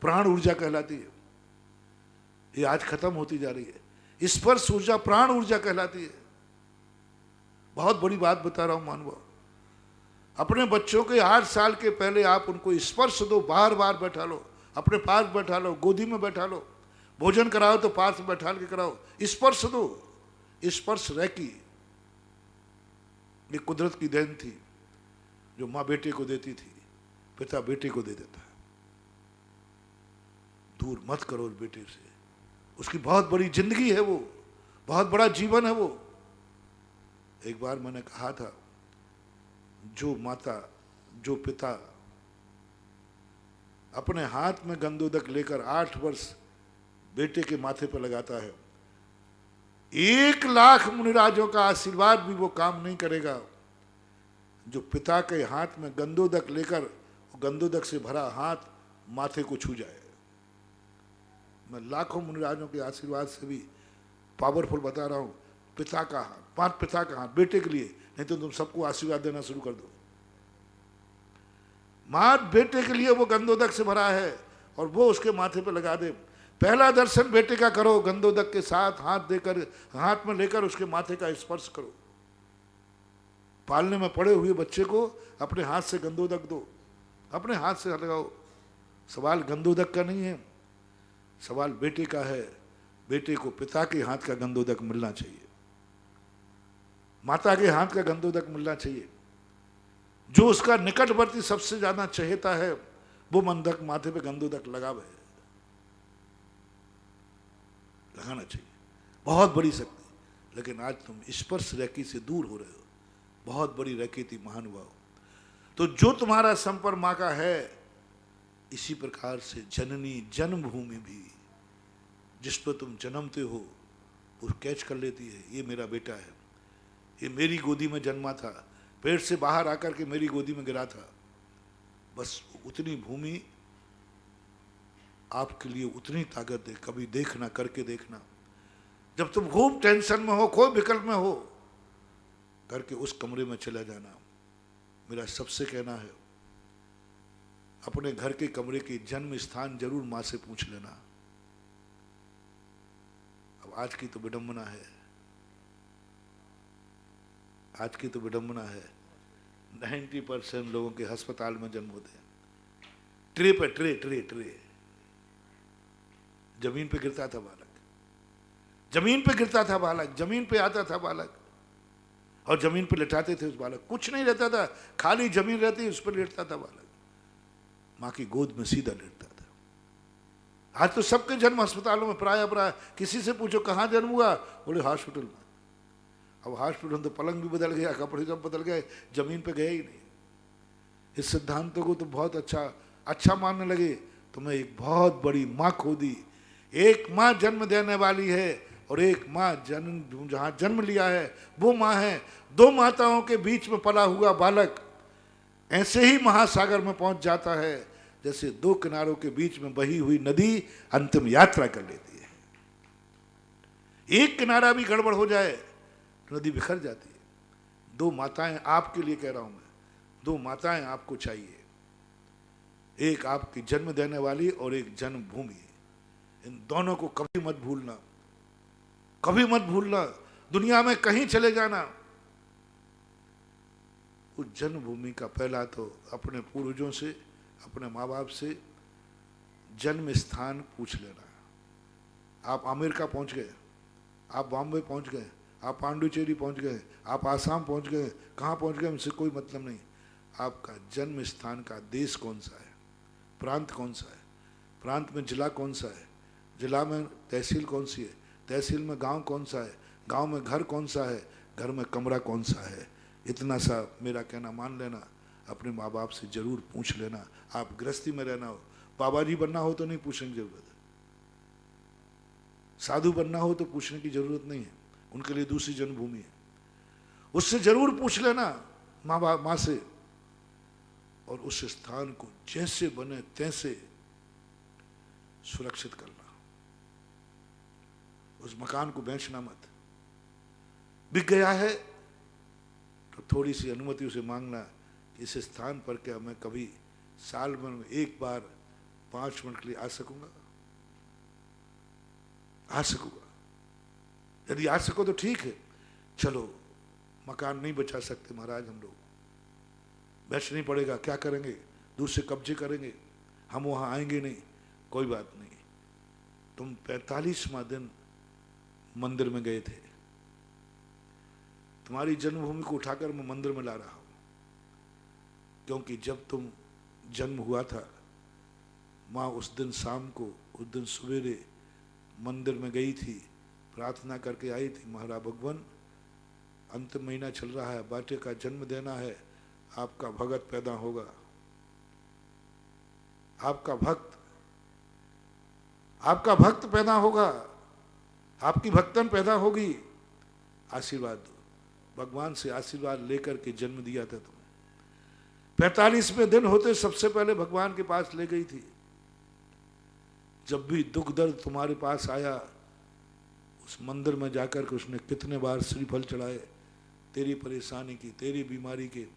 प्राण ऊर्जा कहलाती है, ये आज खत्म होती जा रही है। स्पर्श ऊर्जा प्राण ऊर्जा कहलाती है। बहुत बड़ी बात बता रहा हूं मानव, अपने बच्चों के 8 साल के पहले आप उनको स्पर्श दो, बार बार बैठा लो, अपने पास बैठा लो, गोदी में बैठा लो, भोजन कराओ तो पास में बैठा के कराओ, स्पर्श दो। स्पर्श रैकी ये कुदरत की देन थी, जो माँ बेटे को देती थी, पिता बेटे को दे देता है। दूर मत करो बेटे से, उसकी बहुत बड़ी जिंदगी है, वो बहुत बड़ा जीवन है वो। एक बार मैंने कहा था, जो माता जो पिता अपने हाथ में गंदोदक लेकर 8 वर्ष बेटे के माथे पर लगाता है, 1 लाख मुनिराजों का आशीर्वाद भी वो काम नहीं करेगा जो पिता के हाथ में गंदोदक लेकर गंदोदक से भरा हाथ माथे को छू जाए। मैं लाखों मुनिराजों के आशीर्वाद से भी पावरफुल बता रहा हूं, पिता का हाथ, मात पिता का हाथ बेटे के लिए, नहीं तो तुम सबको आशीर्वाद देना शुरू कर दो। मात बेटे के लिए वो गंदोदक से भरा है और वो उसके माथे पे लगा दे। पहला दर्शन बेटे का करो, गंदोदक के साथ हाथ देकर, हाथ में लेकर उसके माथे का स्पर्श करो। पालने में पड़े हुए बच्चे को अपने हाथ से गंदोदक दो, अपने हाथ से लगाओ। सवाल गंदोदक का नहीं है, सवाल बेटे का है। बेटे को पिता के हाथ का गंदोदक मिलना चाहिए, माता के हाथ का गंदोदक मिलना चाहिए। जो उसका निकटवर्ती सबसे ज्यादा चहेता है वो मंदक माथे पे गंदोदक लगावे, लगाना चाहिए, बहुत बड़ी शक्ति। लेकिन आज तुम स्पर्श रैकी से दूर हो रहे हो, बहुत बड़ी रैकी थी महानुभाव। तो जो तुम्हारा संपर्क माँ का है, इसी प्रकार से जननी जन्मभूमि भी, जिस पर तुम जन्मते हो, वो कैच कर लेती है, ये मेरा बेटा है, ये मेरी गोदी में जन्मा था, पेट से बाहर आकर के मेरी गोदी में गिरा था। बस उतनी भूमि आपके लिए उतनी ताकत दे। कभी देखना, करके देखना, जब तुम खूब टेंशन में हो, खूब विकल्प में हो, करके उस कमरे में चला जाना, मेरा सबसे कहना है, अपने घर के कमरे के जन्म स्थान जरूर मां से पूछ लेना। अब आज की तो विडंबना है, आज की तो विडंबना है, 90% लोगों के अस्पताल में जन्म होते हैं, ट्रे पे ट्रे ट्रे ट्रे, जमीन पे गिरता था बालक, जमीन पे गिरता था बालक, जमीन पे आता था बालक और जमीन पे लेटाते थे उस बालक, कुछ नहीं रहता था, खाली जमीन रहती उस पर लेटता था बालक, माँ की गोद में सीधा लेटता था। आज तो सबके जन्म अस्पतालों में, प्राय किसी से पूछो कहाँ जन्म हुआ, बोले हॉस्पिटल में। अब हॉस्पिटल तो पलंग भी बदल गया, कपड़े सब बदल गए, जमीन पे गए ही नहीं। इस सिद्धांतों को तो बहुत अच्छा मानने लगे, तो मैं एक बहुत बड़ी माँ खो दी। एक माँ जन्म देने वाली है और एक माँ जहाँ जन्म लिया है वो माँ है। दो माताओं के बीच में पला हुआ बालक ऐसे ही महासागर में पहुंच जाता है जैसे दो किनारों के बीच में बही हुई नदी अंतिम यात्रा कर लेती है। एक किनारा भी गड़बड़ हो जाए तो नदी बिखर जाती है। दो माताएं, आपके लिए कह रहा हूं मैं, दो माताएं आपको चाहिए, एक आपकी जन्म देने वाली और एक जन्मभूमि। इन दोनों को कभी मत भूलना, कभी मत भूलना। दुनिया में कहीं चले जाना, उस जन्मभूमि का पहला तो अपने पूर्वजों से, अपने माँ बाप से जन्म स्थान पूछ लेना। आप अमेरिका पहुंच गए, आप बॉम्बे पहुंच गए, आप पांडुचेरी पहुंच गए, आप आसाम पहुंच गए, कहाँ पहुंच गए उनसे कोई मतलब नहीं। आपका जन्म स्थान का देश कौन सा है, प्रांत कौन सा है, प्रांत में जिला कौन सा है, जिला में तहसील कौन सी है, तहसील में गांव कौन सा है, गांव में घर कौन सा है, घर में कमरा कौन सा है। इतना सा मेरा कहना मान लेना, अपने माँ बाप से जरूर पूछ लेना। आप गृहस्थी में रहना हो, बाबा जी बनना हो तो नहीं पूछने की जरूरत है, साधु बनना हो तो पूछने की जरूरत नहीं है, उनके लिए दूसरी जन्मभूमि है। उससे जरूर पूछ लेना, माँ से, और उस स्थान को जैसे बने तैसे सुरक्षित करना। उस मकान को बेचना मत। बिक गया है तो थोड़ी सी अनुमति उसे मांगना, इस स्थान पर क्या मैं कभी साल में एक बार 5 मिनट के लिए आ सकूंगा, आ सकूंगा। यदि आ सको तो ठीक है, चलो। मकान नहीं बचा सकते महाराज हम लोग, बेच नहीं पड़ेगा, क्या करेंगे, दूसरे कब्जे करेंगे, हम वहां आएंगे नहीं, कोई बात नहीं। तुम 45वां दिन मंदिर में गए थे, तुम्हारी जन्मभूमि को उठाकर मैं मंदिर में ला रहा हूं, क्योंकि जब तुम जन्म हुआ था माँ उस दिन शाम को, उस दिन सवेरे मंदिर में गई थी, प्रार्थना करके आई थी, महाराज भगवान अंतिम महीना चल रहा है, बेटे का जन्म देना है, आपका भगत पैदा होगा, आपका भक्त पैदा होगा, आपकी भक्तन पैदा होगी, आशीर्वाद दो। भगवान से आशीर्वाद लेकर के जन्म दिया था तुम्हें। 45वें दिन होते सबसे पहले भगवान के पास ले गई थी। जब भी दुख दर्द तुम्हारे पास आया, उस मंदिर में जाकर के उसने कितने बार श्रीफल चढ़ाए, तेरी परेशानी की, तेरी बीमारी के,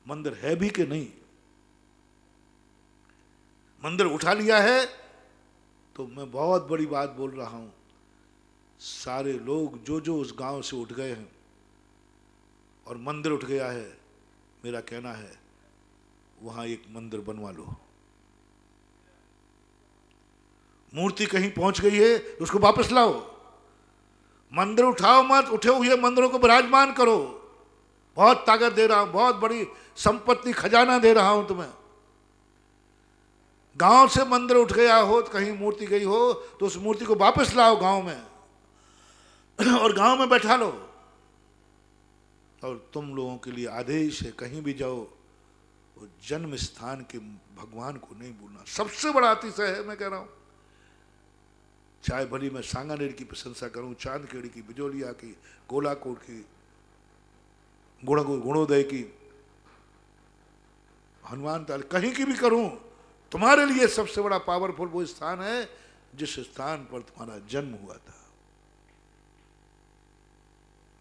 मंदिर है भी कि नहीं। मंदिर उठा लिया है तो मैं बहुत बड़ी बात बोल रहा हूं, सारे लोग जो जो उस गांव से उठ गए हैं और मंदिर उठ गया है, मेरा कहना है वहां एक मंदिर बनवा लो। मूर्ति कहीं पहुंच गई है तो उसको वापस लाओ। मंदिर उठाओ मत, उठे हुए मंदिरों को विराजमान करो। बहुत ताकत दे रहा हूं, बहुत बड़ी संपत्ति खजाना दे रहा हूं तुम्हें। गांव से मंदिर उठ गया हो तो कहीं मूर्ति गई हो तो उस मूर्ति को वापस लाओ गांव में और गांव में बैठा लो। और तुम लोगों के लिए आदेश है, कहीं भी जाओ वो जन्म स्थान के भगवान को नहीं भूलना। सबसे बड़ा अतिशय है, मैं कह रहा हूं। चाहे भली मैं सांगानेर की प्रशंसा करूं, चांदखेड़ी की, बिजोलिया की, गोलाकोट की, गुणोदय की, हनुमान ताल, कहीं की भी करूं, तुम्हारे लिए सबसे बड़ा पावरफुल वो स्थान है जिस स्थान पर तुम्हारा जन्म हुआ था।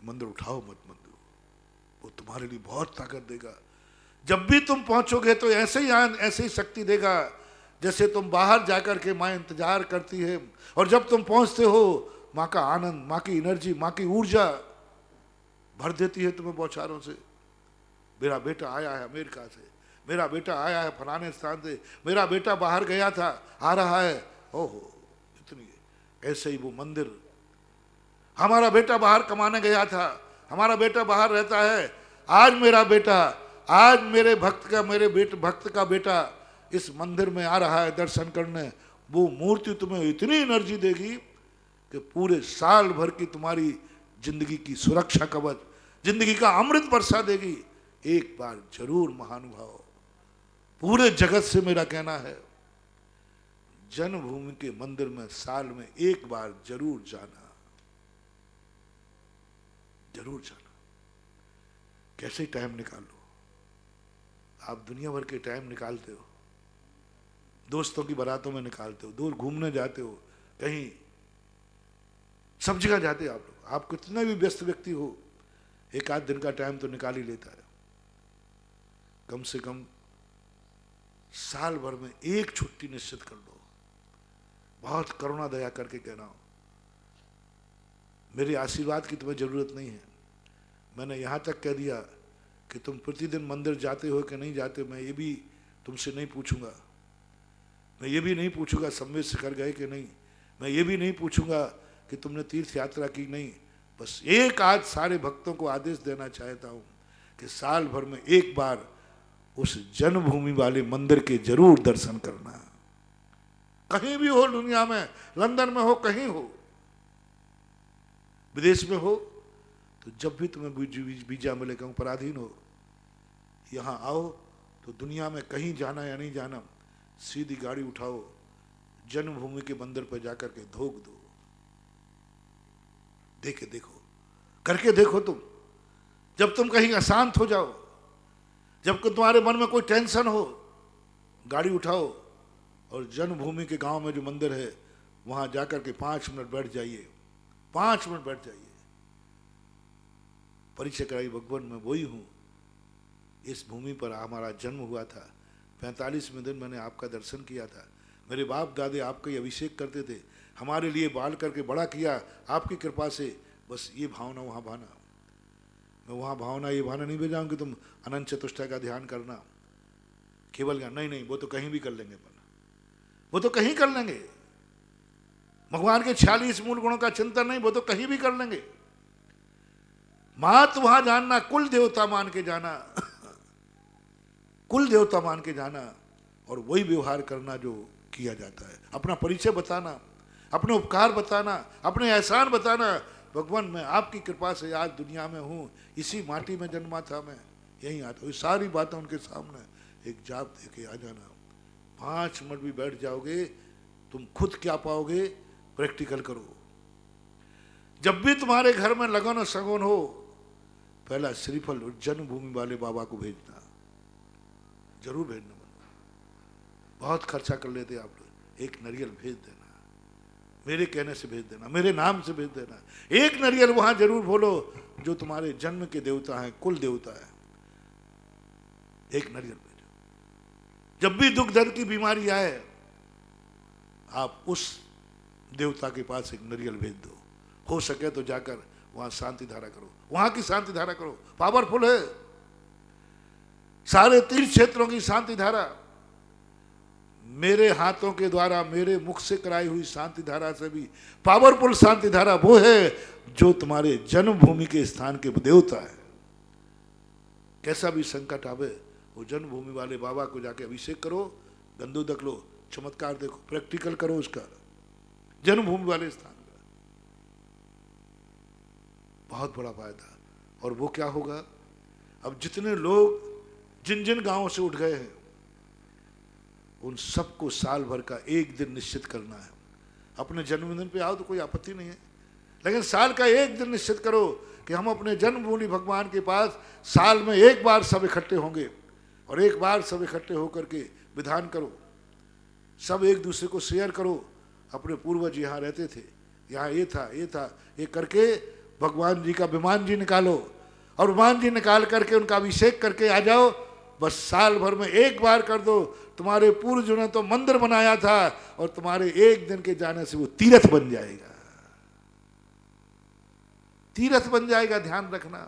मंदिर उठाओ मत, मंदिर वो तुम्हारे लिए बहुत ताकत देगा। जब भी तुम पहुंचोगे तो ऐसे ही शक्ति देगा जैसे तुम बाहर जाकर के माँ इंतजार करती है, और जब तुम पहुंचते हो माँ का आनंद, माँ की एनर्जी, माँ की ऊर्जा भर देती है तुम्हें बौछारों से। मेरा बेटा आया है अमेरिका से, मेरा बेटा आया है फलाने स्थान से, मेरा बेटा बाहर गया था, आ रहा है। ओहो, इतनी ऐसे ही वो मंदिर, हमारा बेटा बाहर कमाने गया था, हमारा बेटा बाहर रहता है, आज मेरा बेटा, आज मेरे भक्त का बेटा इस मंदिर में आ रहा है दर्शन करने। वो मूर्ति तुम्हें इतनी एनर्जी देगी कि पूरे साल भर की तुम्हारी जिंदगी की सुरक्षा कवच, जिंदगी का अमृत बरसा देगी। एक बार जरूर महानुभाव, पूरे जगत से मेरा कहना है, जन्मभूमि के मंदिर में साल में एक बार जरूर जाना, जरूर जाना। कैसे टाइम निकाल लो। आप दुनिया भर के टाइम निकालते हो, दोस्तों की बारातों में निकालते हो, दूर घूमने जाते हो, कहीं सब जगह जाते हो आप लोग। आप कितने भी व्यस्त व्यक्ति हो, एक आध दिन का टाइम तो निकाल ही लेता है। कम से कम साल भर में एक छुट्टी निश्चित कर लो। बहुत करुणा दया करके कह रहा हूं, मेरे आशीर्वाद की तुम्हें जरूरत नहीं है। मैंने यहां तक कह दिया कि तुम प्रतिदिन मंदिर जाते हो कि नहीं जाते, मैं ये भी तुमसे नहीं पूछूंगा। मैं ये भी नहीं पूछूंगा संवेद शिखर गए कि नहीं, मैं ये भी नहीं पूछूंगा कि तुमने तीर्थ यात्रा की नहीं। बस एक आज सारे भक्तों को आदेश देना चाहता हूं कि साल भर में एक बार उस जन्मभूमि वाले मंदिर के जरूर दर्शन करना। कहीं भी हो दुनिया में, लंदन में हो, कहीं हो, विदेश में हो, तो जब भी तुम्हें वीजा मिले, कहूं पराधीन हो, यहां आओ तो दुनिया में कहीं जाना या नहीं जाना, सीधी गाड़ी उठाओ, जन्मभूमि के मंदिर पर जाकर के धोख दो। देखे देखो, करके देखो तुम। जब तुम कहीं अशांत हो जाओ, जब तुम्हारे मन में कोई टेंशन हो, गाड़ी उठाओ और जन्मभूमि के गांव में जो मंदिर है वहां जाकर के 5 मिनट बैठ जाइए, 5 मिनट बैठ जाइए। परिचय कराई, भगवान मैं वही हूं, इस भूमि पर हमारा जन्म हुआ था, 45वें दिन मैंने आपका दर्शन किया था, मेरे बाप दादे आपका ही अभिषेक करते थे, हमारे लिए बाल करके बड़ा किया आपकी कृपा से। बस ये भावना वहाँ भाना, मैं वहाँ भावना ये भावना नहीं भेजाऊँ कि तुम अनंत चतुष्टय का ध्यान करना केवल का, नहीं नहीं, वो तो कहीं भी कर लेंगे अपन, वो तो कहीं कर लेंगे। भगवान के 46 मूल गुणों का चिंतन नहीं, वो तो कहीं भी कर लेंगे। मात वहां जानना, कुल देवता मान के जाना कुल देवता मान के जाना, और वही व्यवहार करना जो किया जाता है। अपना परिचय बताना, अपने उपकार बताना, अपने एहसान बताना। भगवान मैं आपकी कृपा से आज दुनिया में हूँ, इसी माटी में जन्मा था, मैं यहीं आता हूँ। सारी बातें उनके सामने एक जाप दे के आ जाना। 5 मिनट भी बैठ जाओगे, तुम खुद क्या पाओगे, प्रैक्टिकल करो। जब भी तुम्हारे घर में लगन और सगुन हो, पहला श्रीफल जन्मभूमि वाले बाबा को भेजना, जरूर भेजना। बहुत खर्चा कर लेते आप लोग, एक नारियल भेज देना, मेरे कहने से भेज देना, मेरे नाम से भेज देना। एक नारियल वहां जरूर बोलो जो तुम्हारे जन्म के देवता हैं, कुल देवता है। एक नारियल भेजो। जब भी दुख दर्द की बीमारी आए, आप उस देवता के पास एक नारियल भेज दो। हो सके तो जाकर वहां शांति धारा करो, वहां की शांति धारा करो, पावरफुल है। सारे तीर्थ क्षेत्रों की शांति धारा मेरे हाथों के द्वारा, मेरे मुख से कराई हुई शांति धारा से भी पावरफुल शांति धारा वो है जो तुम्हारे जन्मभूमि के स्थान के देवता है। कैसा भी संकट आवे, वो जन्मभूमि वाले बाबा को जाके अभिषेक करो, गंदोदक लो, चमत्कार देखो, प्रैक्टिकल करो उसका, जन्मभूमि वाले स्थान का। बहुत बड़ा फायदा। और वो क्या होगा, अब जितने लोग जिन जिन गांवों से उठ गए हैं, उन सबको साल भर का एक दिन निश्चित करना है। अपने जन्मदिन पे आओ तो कोई आपत्ति नहीं है, लेकिन साल का एक दिन निश्चित करो कि हम अपने जन्मभूमि भगवान के पास साल में एक बार सब इकट्ठे होंगे, और एक बार सब इकट्ठे होकर के विधान करो, सब एक दूसरे को शेयर करो। अपने पूर्वज यहाँ रहते थे, यहाँ ये था, ये था, ये करके भगवान जी का विमान जी निकालो, और विमान जी निकाल करके उनका अभिषेक करके आ जाओ। बस साल भर में एक बार कर दो। तुम्हारे पूर्वजों ने तो मंदिर बनाया था, और तुम्हारे एक दिन के जाने से वो तीर्थ बन जाएगा, तीर्थ बन जाएगा, ध्यान रखना।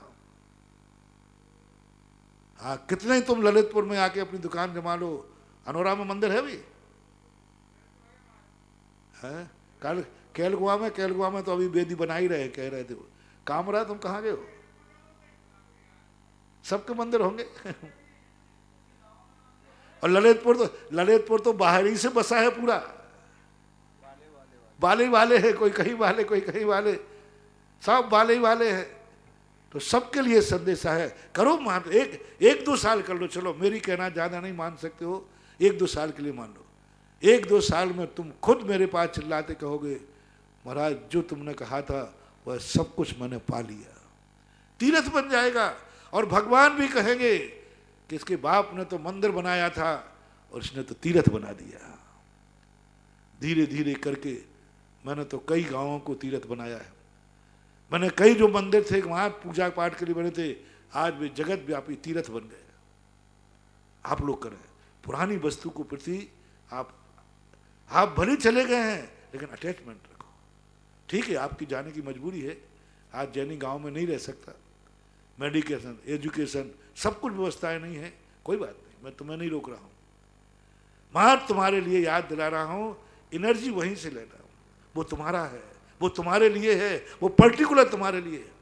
हाँ, कितने ही तुम ललितपुर में आके अपनी दुकान जमा लो, अनोरा में मंदिर है भी है। कल केलगुआ में तो अभी बेदी बना ही रहे, कह रहे थे वो। कामरा तुम कहाँ गए हो? सबके मंदिर होंगे। और ललितपुर तो बाहर ही से बसा है पूरा, बाले वाले है, कोई कहीं वाले, कोई कहीं वाले, सब बाले ही वाले हैं। तो सबके लिए संदेशा है, करो मान, एक दो साल कर लो, चलो मेरी कहना ज्यादा नहीं मान सकते हो, एक दो साल के लिए मान लो। एक दो साल में तुम खुद मेरे पास चिल्लाते कहोगे, महाराज जो तुमने कहा था वह सब कुछ मैंने पा लिया, तीर्थ बन जाएगा। और भगवान भी कहेंगे कि इसके बाप ने तो मंदिर बनाया था और इसने तो तीर्थ बना दिया। धीरे धीरे करके मैंने तो कई गांवों को तीर्थ बनाया है। मैंने कई जो मंदिर थे वहां पूजा पाठ के लिए बने थे, आज वे जगत व्यापी तीर्थ बन गए। आप लोग करें, पुरानी वस्तु को प्रति आप भले चले गए हैं, लेकिन अटैचमेंट रखो। ठीक है, आपकी जाने की मजबूरी है, आज जैनी गांव में नहीं रह सकता, मेडिकेशन, एजुकेशन, सब कुछ व्यवस्थाएं नहीं है, कोई बात नहीं, मैं तुम्हें नहीं रोक रहा हूं। मैं तुम्हारे लिए याद दिला रहा हूं, एनर्जी वहीं से लेना, वो तुम्हारा है, वो तुम्हारे लिए है, वो पर्टिकुलर तुम्हारे लिए है।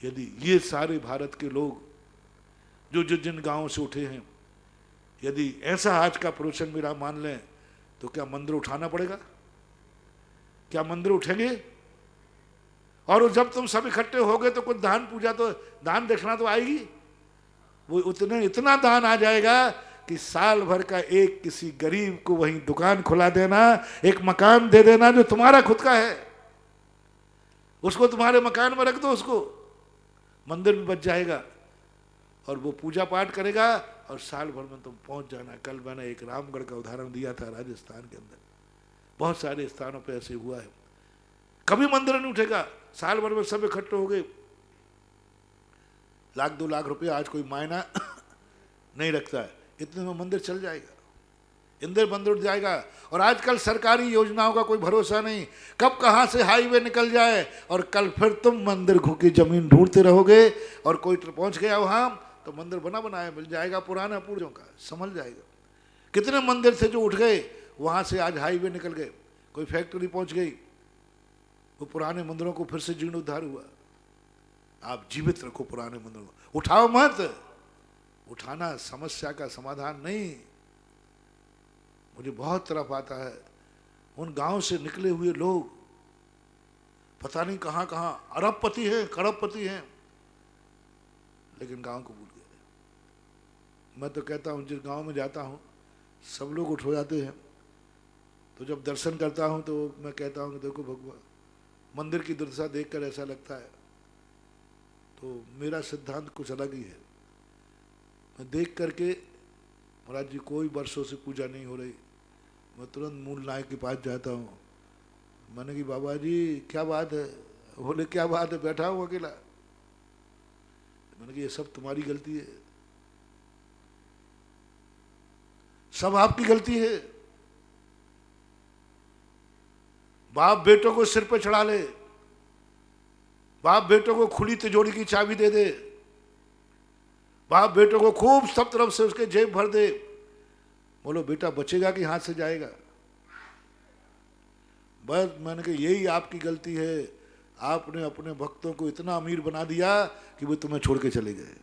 यदि ये सारे भारत के लोग जो जिन गांवों से उठे हैं, यदि ऐसा आज का प्रवचन मेरा मान लें, तो क्या मंदिर उठाना पड़ेगा? क्या मंदिर उठेंगे? और जब तुम सब इकट्ठे हो गए तो कुछ दान पूजा, तो दान दक्षिणा तो आएगी, वो इतना दान आ जाएगा कि साल भर का एक किसी गरीब को वहीं दुकान खुला देना, एक मकान दे देना जो तुम्हारा खुद का है, उसको तुम्हारे मकान में रख दो, उसको मंदिर में बच जाएगा, और वो पूजा पाठ करेगा, और साल भर में तुम पहुंच जाना। कल मैंने एक रामगढ़ का उदाहरण दिया था, राजस्थान के अंदर बहुत सारे स्थानों पे ऐसे हुआ है। कभी मंदिर नहीं उठेगा, साल भर में सब इकट्ठे हो गए, लाख 2 लाख रुपए आज कोई मायना नहीं रखता है, इतने में मंदिर चल जाएगा, इंदिर मंदिर उठ जाएगा। और आजकल सरकारी योजनाओं का कोई भरोसा नहीं, कब कहां से हाईवे निकल जाए, और कल फिर तुम मंदिर घुके जमीन ढूंढते रहोगे, और कोई पहुंच गया वहां तो मंदिर बनाया मिल जाएगा, पुराना पूर्वजों का संभल जाएगा। कितने मंदिर थे जो उठ गए, वहां से आज हाईवे निकल गए, कोई फैक्ट्री पहुंच गई, वो पुराने मंदिरों को फिर से जीर्णोद्धार हुआ। आप जीवित रखो पुराने मंदिरों को, उठाओ मत। उठाना समस्या का समाधान नहीं। मुझे बहुत तरफ आता है, उन गांव से निकले हुए लोग पता नहीं कहां कहां अरबपति हैं, करोड़पति हैं, लेकिन गांव को भूल गए। मैं तो कहता हूं, जिस गांव में जाता हूं सब लोग उठ हो जाते हैं, तो जब दर्शन करता हूं तो मैं कहता हूं कि देखो भगवान, मंदिर की दुर्दशा देखकर ऐसा लगता है, तो मेरा सिद्धांत कुछ अलग ही है। मैं देख करके, महाराज जी कोई वर्षों से पूजा नहीं हो रही, मैं तुरंत मूल नायक के पास जाता हूँ। मैंने कि बाबा जी क्या बात है? बोले क्या बात है, बैठा हूँ अकेला। मैंने कि ये सब तुम्हारी गलती है, सब आपकी गलती है। बाप बेटों को सिर पे चढ़ा ले, बाप बेटों को खुली तिजोरी की चाबी दे दे, बाप बेटों को खूब सब तरफ से उसके जेब भर दे, बोलो बेटा बचेगा कि हाथ से जाएगा? बस मैंने कहा यही आपकी गलती है, आपने अपने भक्तों को इतना अमीर बना दिया कि वो तुम्हें छोड़ के चले गए।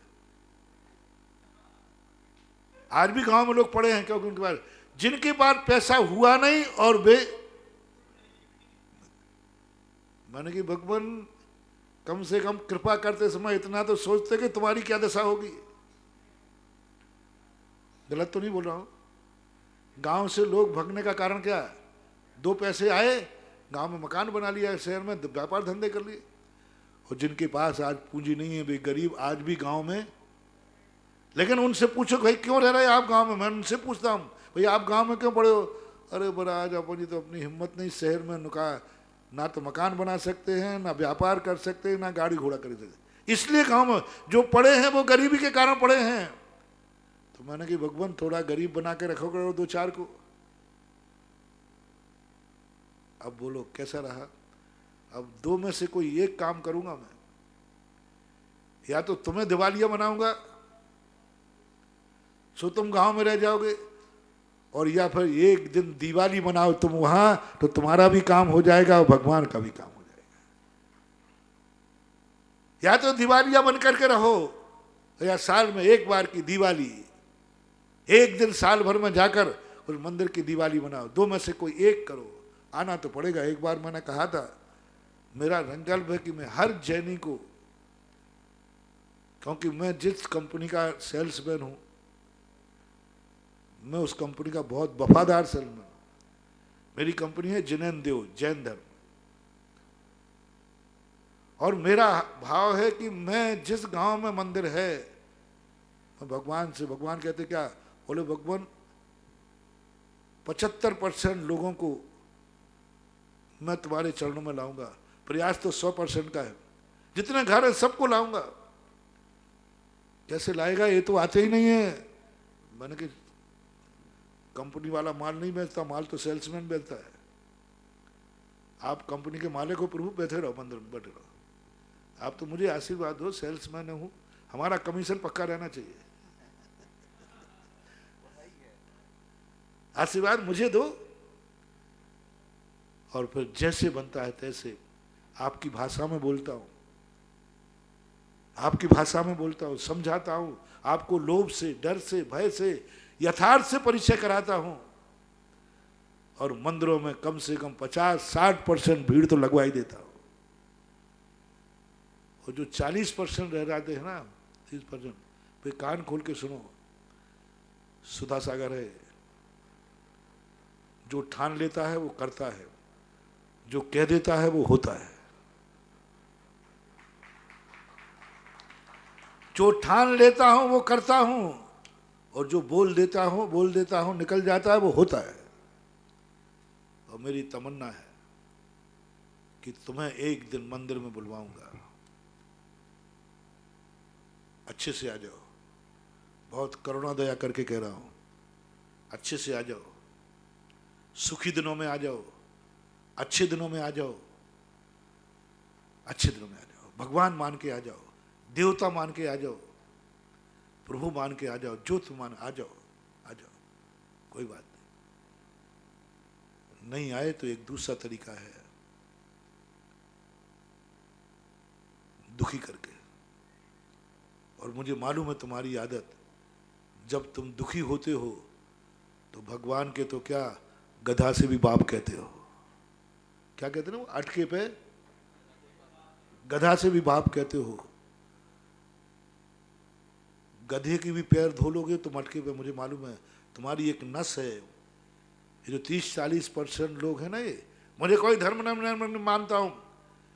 आज भी गांव में लोग पड़े हैं क्योंकि उनके पास, जिनके पास पैसा हुआ नहीं और वे, मैंने कि भगवान कम से कम कृपा करते समय इतना तो सोचते कि तुम्हारी क्या दशा होगी। गलत तो नहीं बोल रहा हूं। गांव से लोग भागने का कारण क्या है? दो पैसे आए, गांव में मकान बना लिया, शहर में व्यापार धंधे कर लिए। और जिनके पास आज पूंजी नहीं है, वे गरीब आज भी गांव में। लेकिन उनसे पूछो भाई क्यों रह रहे आप गांव में? मैं उनसे पूछता हूँ भाई आप गांव में क्यों पड़े हो? अरे बड़ा आज अपनी तो अपनी हिम्मत नहीं, शहर में नुका ना तो मकान बना सकते हैं, ना व्यापार कर सकते हैं, ना गाड़ी घोड़ा कर सकते, इसलिए गांव में जो पड़े हैं वो गरीबी के कारण पड़े हैं। तो मैंने कि भगवान थोड़ा गरीब बना के रखो करो दो चार को। अब बोलो कैसा रहा? अब दो में से कोई एक काम करूंगा मैं, या तो तुम्हें दिवालिया बनाऊंगा सो तुम गांव में रह जाओगे, और या फिर एक दिन दिवाली मनाओ तुम वहां, तो तुम्हारा भी काम हो जाएगा और भगवान का भी काम हो जाएगा। या तो दिवालिया बन करके रहो, या साल में एक बार की दिवाली, एक दिन साल भर में जाकर उस मंदिर की दिवाली मनाओ। दो में से कोई एक करो, आना तो पड़ेगा। एक बार मैंने कहा था मेरा संकल्प है कि मैं हर जैनी को, क्योंकि मैं जिस कंपनी का सेल्समैन हूं, मैं उस कंपनी का बहुत वफादार सेल्समैन हूं। मेरी कंपनी है जिनेन देव, जैन धर्म। और मेरा भाव है कि मैं जिस गांव में मंदिर है, मैं भगवान से, भगवान कहते क्या बोले, भगवान 75% लोगों को मैं तुम्हारे चरणों में लाऊंगा। प्रयास तो 100% का है, जितने घर है सबको लाऊंगा। कैसे लाएगा? ये तो आते ही नहीं है। मैंने कि कंपनी वाला माल नहीं बेचता, माल तो सेल्समैन बेचता है। आप कंपनी के मालिक हो प्रभु, बैठे रहो मंदिर में, बैठे रहो। आप तो मुझे आशीर्वाद दो, सेल्समैन हूं, हमारा कमीशन पक्का रहना चाहिए। आशीर्वाद मुझे दो, और फिर जैसे बनता है तैसे आपकी भाषा में बोलता हूं, आपकी भाषा में बोलता हूं, समझाता हूं आपको, लोभ से, डर से, भय से, यथार्थ से परिचय कराता हूं। और मंदिरों में कम से कम 50-60% भीड़ तो लगवा ही देता हूं। और जो 40% रह जाते हैं ना, 30%, वे कान खोल के सुनो। सुधा सागर है, जो ठान लेता है वो करता है, जो कह देता है वो होता है। जो ठान लेता हूं वो करता हूं, और जो बोल देता हूं निकल जाता है वो होता है। और मेरी तमन्ना है कि तुम्हें एक दिन मंदिर में बुलवाऊंगा, अच्छे से आ जाओ। बहुत करुणा दया करके कह रहा हूं, अच्छे से आ जाओ, सुखी दिनों में आ जाओ, अच्छे दिनों में आ जाओ, अच्छे दिनों में आ जाओ। भगवान मान के आ जाओ, देवता मान के आ जाओ, प्रभु मान के आ जाओ, जो तुम मान, आ जाओ, आ जाओ, कोई बात नहीं आए तो एक दूसरा तरीका है, दुखी करके। और मुझे मालूम है तुम्हारी आदत, जब तुम दुखी होते हो तो भगवान के तो क्या, गधा से भी बाप कहते हो। क्या कहते हैं ना, अटके पे गधा से भी बाप कहते हो। गधे की भी पैर धो लोगे तुम अटके पे। मुझे मालूम है तुम्हारी एक नस है। ये जो 30-40% लोग हैं ना, ये मुझे कोई धर्म नहीं मानता हूं,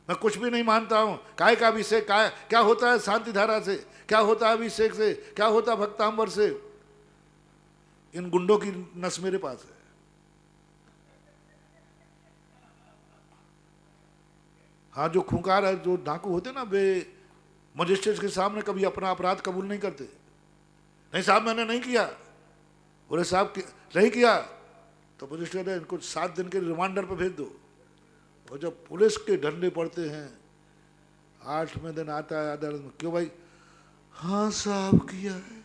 मैं कुछ भी नहीं मानता हूं। काय का अभिषेक, क्या होता है शांति धारा से, क्या होता है अभिषेक से, क्या होता है भक्तांबर से। इन गुंडों की नस मेरे पास है। हाँ, जो खूंखार है, जो डाकू होते ना, वे मजिस्ट्रेट के सामने कभी अपना अपराध कबूल नहीं करते। नहीं साहब मैंने नहीं किया, बोले साहब नहीं किया तो मजिस्ट्रेट ने इनको 7 दिन के रिमांडर पर भेज दो। और जब पुलिस के डंडे पड़ते हैं 8वें दिन आता है अदालत में, क्यों भाई? हाँ साहब किया है।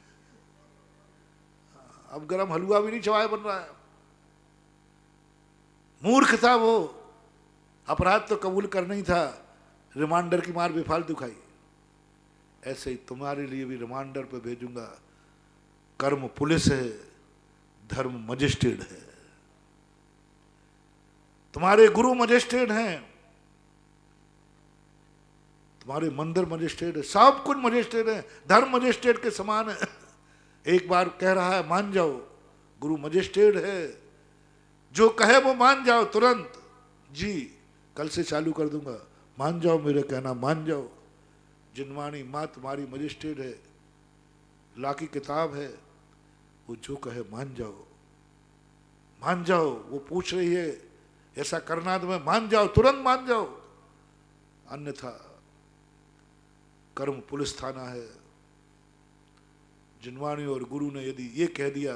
अब गरम हलवा भी नहीं चवाया बन रहा है। मूर्ख था वो, अपराध तो कबूल करना ही था, रिमांडर की मार बेफालतू खाई। ऐसे ही तुम्हारे लिए भी रिमांडर पे भेजूंगा। कर्म पुलिस है, धर्म मजिस्ट्रेट है। तुम्हारे गुरु मजिस्ट्रेट हैं, तुम्हारे मंदिर मजिस्ट्रेट है, सब कुछ मजिस्ट्रेट है, धर्म मजिस्ट्रेट के समान है। एक बार कह रहा है मान जाओ, गुरु मजिस्ट्रेट है, जो कहे वो मान जाओ तुरंत। जी कल से चालू कर दूंगा, मान जाओ, मेरे कहना मान जाओ। जिनवाणी माँ तुम्हारी मजिस्ट्रेट है, ला की किताब है, वो जो कहे मान जाओ, मान जाओ। वो पूछ रही है ऐसा करना तो मैं मान जाओ, तुरंत मान जाओ, अन्यथा कर्म पुलिस थाना है। जिनवाणी और गुरु ने यदि ये कह दिया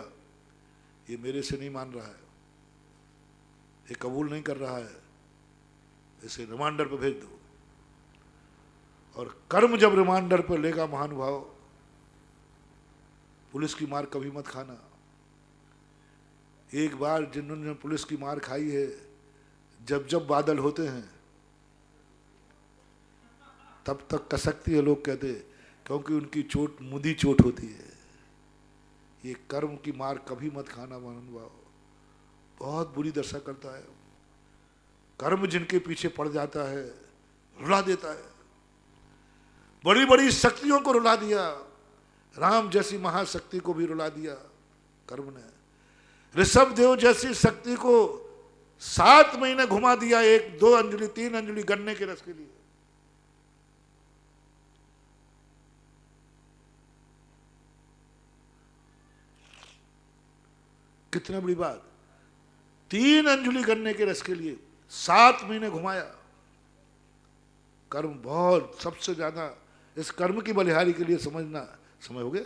ये मेरे से नहीं मान रहा है, ये कबूल नहीं कर रहा है, इसे रिमांडर पर भेज दो। और कर्म जब रिमांडर पर लेगा महानुभाव, पुलिस की मार कभी मत खाना। एक बार जिन्होंने पुलिस की मार खाई है, जब जब बादल होते हैं तब तक कसकती है, लोग कहते हैं, क्योंकि उनकी चोट मुदी चोट होती है। ये कर्म की मार कभी मत खाना महानुभाव, बहुत बुरी दशा करता है। कर्म जिनके पीछे पड़ जाता है रुला देता है। बड़ी बड़ी शक्तियों को रुला दिया, राम जैसी महाशक्ति को भी रुला दिया कर्म ने। ऋषभ देव जैसी शक्ति को 7 महीने घुमा दिया 1, 2 अंजलि 3 अंजलि गन्ने के रस के लिए। कितनी बड़ी बात, 3 अंजलि गन्ने के रस के लिए 7 महीने घुमाया। कर्म बहुत सबसे ज्यादा, इस कर्म की बलिहारी के लिए समझना, समय हो गया,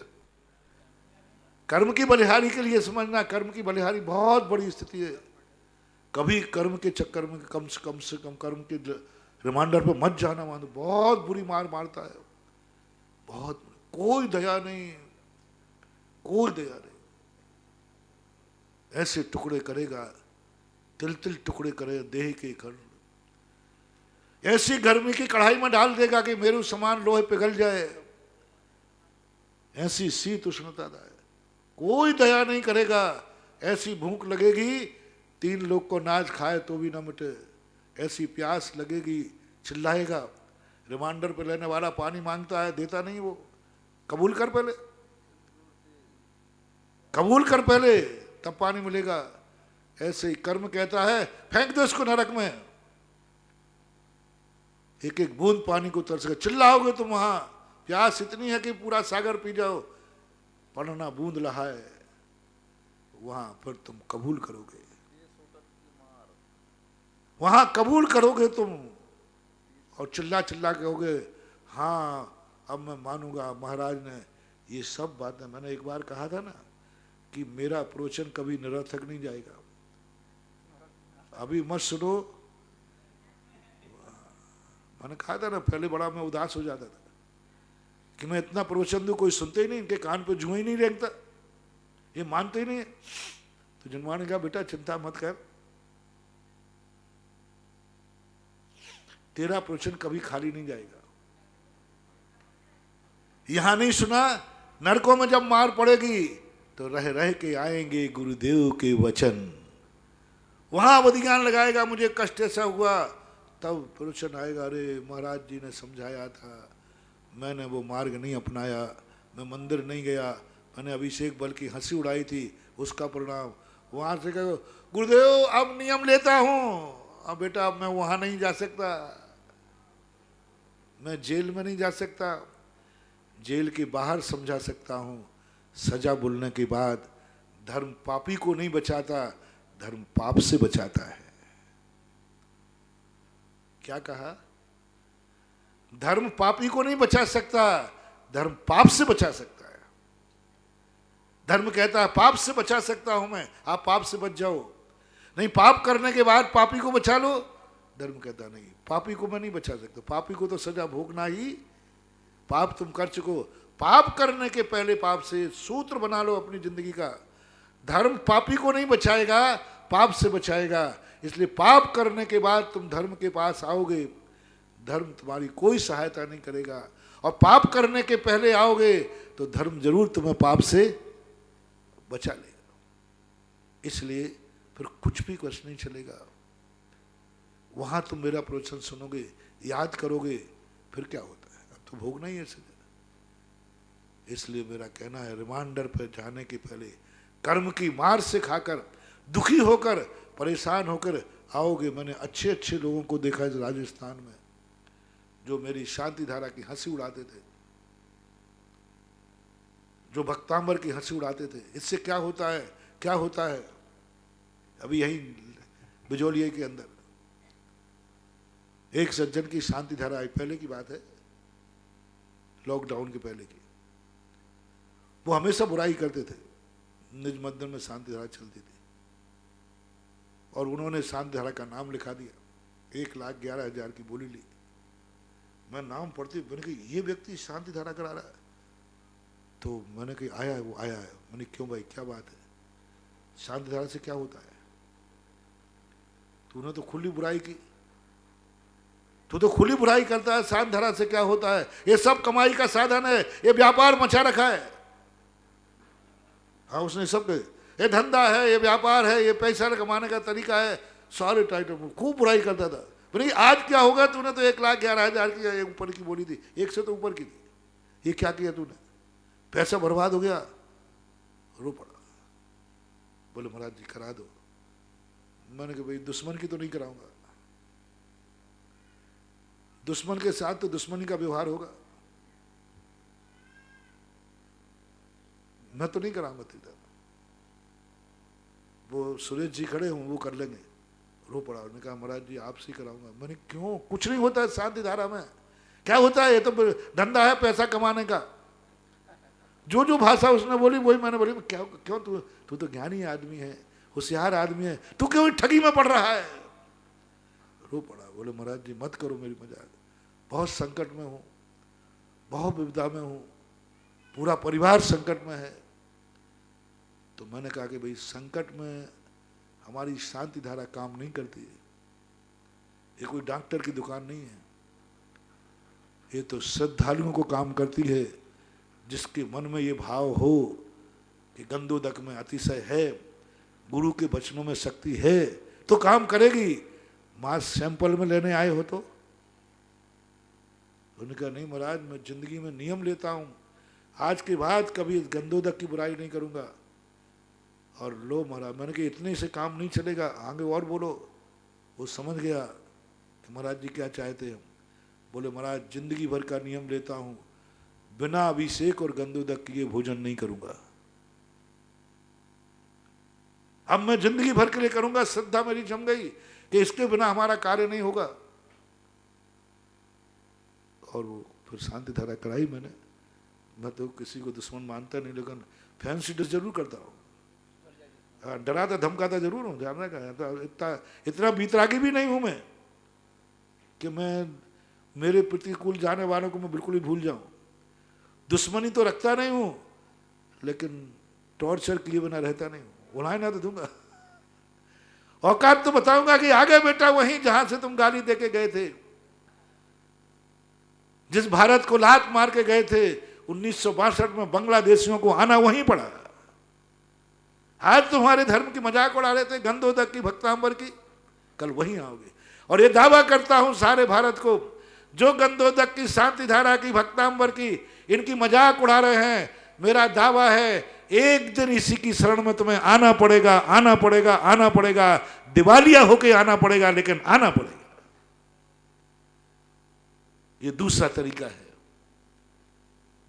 कर्म की बलिहारी के लिए समझना, कर्म की बलिहारी बहुत बड़ी स्थिति है। कभी कर्म के चक्कर में कम से कम कर्म के रिमांडर पर मत जाना, मान बहुत बुरी मार मारता है, बहुत। कोई दया नहीं, कोई दया नहीं। ऐसे टुकड़े करेगा, तिल तिल टुकड़े करे देह के कर, ऐसी गर्मी की कढ़ाई में डाल देगा कि मेरू समान लोहे पिघल जाए, ऐसी शीत उष्णता है। कोई दया नहीं करेगा, ऐसी भूख लगेगी 3 लोग को नाज खाए तो भी ना मिटे, ऐसी प्यास लगेगी चिल्लाएगा। रिमांडर पे लेने वाला पानी मांगता है, देता नहीं वो, कबूल कर पहले, कबूल कर पहले, तब पानी मिलेगा। ऐसे ही कर्म कहता है फेंक दो इसको नरक में, एक एक बूंद पानी को तरस कर चिल्लाओगे तुम, वहां प्यास इतनी है कि पूरा सागर पी जाओ, पढ़ना बूंद लहाए, वहां फिर तुम कबूल करोगे, वहां कबूल करोगे तुम, और चिल्ला चिल्ला कहोगे हाँ अब मैं मानूंगा। महाराज ने ये सब बातें, मैंने एक बार कहा था ना कि मेरा प्रवचन कभी निरर्थक नहीं जाएगा, अभी मत सुनो। मैंने कहा था ना, पहले बड़ा मैं उदास हो जाता था कि मैं इतना प्रवचन दूं, कोई सुनते ही नहीं, इनके कान पे जुआ ही नहीं रेंगता, ये मानते ही नहीं है। तो जिनवाणी ने कहा बेटा चिंता मत कर, तेरा प्रवचन कभी खाली नहीं जाएगा। यहां नहीं सुना, नरकों में जब मार पड़ेगी तो रह रह के आएंगे गुरुदेव के वचन, वहां बदियान लगाएगा मुझे कष्ट ऐसा हुआ, तब प्रवचन आएगा, अरे महाराज जी ने समझाया था, मैंने वो मार्ग नहीं अपनाया, मैं मंदिर नहीं गया, मैंने अभिषेक बल की हंसी उड़ाई थी, उसका परिणाम। वहां से कहो गुरुदेव अब नियम लेता हूं, अब बेटा अब मैं वहां नहीं जा सकता, मैं जेल में नहीं जा सकता, जेल के बाहर समझा सकता हूं। सजा बोलने के बाद धर्म पापी को नहीं बचाता, धर्म पाप से बचाता है। क्या कहा? धर्म पापी को नहीं बचा सकता, धर्म पाप से बचा सकता है। धर्म कहता है पाप से बचा सकता हूं मैं, आप पाप से बच जाओ। नहीं, पाप करने के बाद पापी को बचा लो। धर्म कहता नहीं, पापी को मैं नहीं बचा सकता, पापी को तो सजा भोगना ही। पाप तुम कर चुको, पाप करने के पहले पाप से सूत्र बना लो अपनी जिंदगी का। धर्म पापी को नहीं बचाएगा, पाप से बचाएगा। इसलिए पाप करने के बाद तुम धर्म के पास आओगे, धर्म तुम्हारी कोई सहायता नहीं करेगा। और पाप करने के पहले आओगे तो धर्म जरूर तुम्हें पाप से बचा लेगा। इसलिए फिर कुछ भी कुछ नहीं चलेगा। वहां तुम मेरा प्रवचन सुनोगे, याद करोगे, फिर क्या होता है, अब तो भोगना ही है सजा। इसलिए मेरा कहना है, रिमांडर पर जाने के पहले कर्म की मार से खाकर, दुखी होकर, परेशान होकर आओगे। मैंने अच्छे अच्छे लोगों को देखा है राजस्थान में, जो मेरी शांति धारा की हंसी उड़ाते थे, जो भक्तांबर की हंसी उड़ाते थे। इससे क्या होता है, क्या होता है। अभी यही बिजोलिया के अंदर एक सज्जन की शांति धारा आई, पहले की बात है, लॉकडाउन के पहले की। वो हमेशा बुराई करते थे, निज मंदिर में शांति धारा चलती थी, और उन्होंने शांति धारा का नाम लिखा दिया, 1,11,000 की बोली ली। मैं नाम पढ़ती, मैंने कहा ये व्यक्ति शांति धारा करा रहा है। तो मैंने कहा आया है, वो आया है। मैंने क्यों भाई, क्या बात है, शांति धारा से क्या होता है। तूने तो खुली बुराई की, तू तो खुली बुराई करता है, शांति धारा से क्या होता है। ये सब कमाई का साधन है, ये व्यापार मचा रखा है। हाँ, उसने सब कहे, ये धंधा है, ये व्यापार है, ये पैसा कमाने का तरीका है। सारे टाइटल खूब बुराई करता था। बोले आज क्या होगा, तूने तो 1,11,000 की ऊपर की बोली थी, 1 से तो ऊपर की थी, ये क्या किया तूने, पैसा बर्बाद हो गया। रो पड़ा, बोले महाराज जी करा दो। मैंने कहा भाई दुश्मन की तो नहीं कराऊंगा, दुश्मन के साथ तो दुश्मनी का व्यवहार होगा, मैं तो नहीं कराऊंगा तेरा। वो सुरेश जी खड़े हों, वो कर लेंगे। रो पड़ा, उन्होंने कहा महाराज जी आपसे कराऊंगा। मैंने क्यों, कुछ नहीं होता है शांति धारा में, क्या होता है, ये तो धंधा है पैसा कमाने का। जो जो भाषा उसने बोली वही मैंने बोली। क्या क्यों, तू तो ज्ञानी आदमी है, होशियार आदमी है, तू क्यों ठगी में पड़ रहा है। रो पड़ा, बोले महाराज जी मत करो मेरी मजाक, बहुत संकट में हूँ, बहुत विपदा में हूँ, पूरा परिवार संकट में है। तो मैंने कहा कि भाई संकट में हमारी शांति धारा काम नहीं करती है, ये कोई डॉक्टर की दुकान नहीं है, ये तो श्रद्धालुओं को काम करती है। जिसके मन में ये भाव हो कि गंधोदक में अतिशय है, गुरु के वचनों में शक्ति है, तो काम करेगी। मां सैंपल में लेने आए हो तो उन्होंने कहा नहीं महाराज मैं जिंदगी में नियम लेता हूं, आज के बाद कभी गंधोदक की बुराई नहीं करूंगा। और लो महाराज, मैंने कहा इतने से काम नहीं चलेगा, आगे और बोलो। वो समझ गया कि महाराज जी क्या चाहते हैं। बोले महाराज जिंदगी भर का नियम लेता हूं, बिना अभिषेक और गंधोदक किए भोजन नहीं करूंगा। अब मैं जिंदगी भर के लिए करूंगा, श्रद्धा मेरी जम गई कि इसके बिना हमारा कार्य नहीं होगा। और वो फिर शांति धारा कराई मैंने। मैं तो किसी को दुश्मन मानता नहीं, लेकिन फैंसी ड्रेस जरूर करता हूँ, डराता धमकाता जरूर हूँ, जानना का इतना बीतरागी भी नहीं हूं मैं कि मैं मेरे प्रतिकूल जाने वालों को मैं बिल्कुल ही भूल जाऊं। दुश्मनी तो रखता नहीं हूं, लेकिन टॉर्चर किए बिना रहता नहीं हूं, उड़ाए ना तो दूंगा। औकात तो बताऊंगा कि आ गए बेटा वहीं जहां से तुम गाली देके गए थे, जिस भारत को लात मार के गए थे 1962 में बांग्लादेशियों को आना वहीं पड़ा। आज तुम्हारे धर्म की मजाक उड़ा रहे थे, गंधोदक की भक्तांबर की, कल वहीं आओगे। और ये दावा करता हूं सारे भारत को, जो गंधोदक की शांति धारा की भक्तांबर की इनकी मजाक उड़ा रहे हैं, मेरा दावा है एक दिन इसी की शरण में तुम्हें आना पड़ेगा, आना पड़ेगा, आना पड़ेगा। दिवालिया होके आना पड़ेगा, लेकिन आना पड़ेगा। ये दूसरा तरीका है,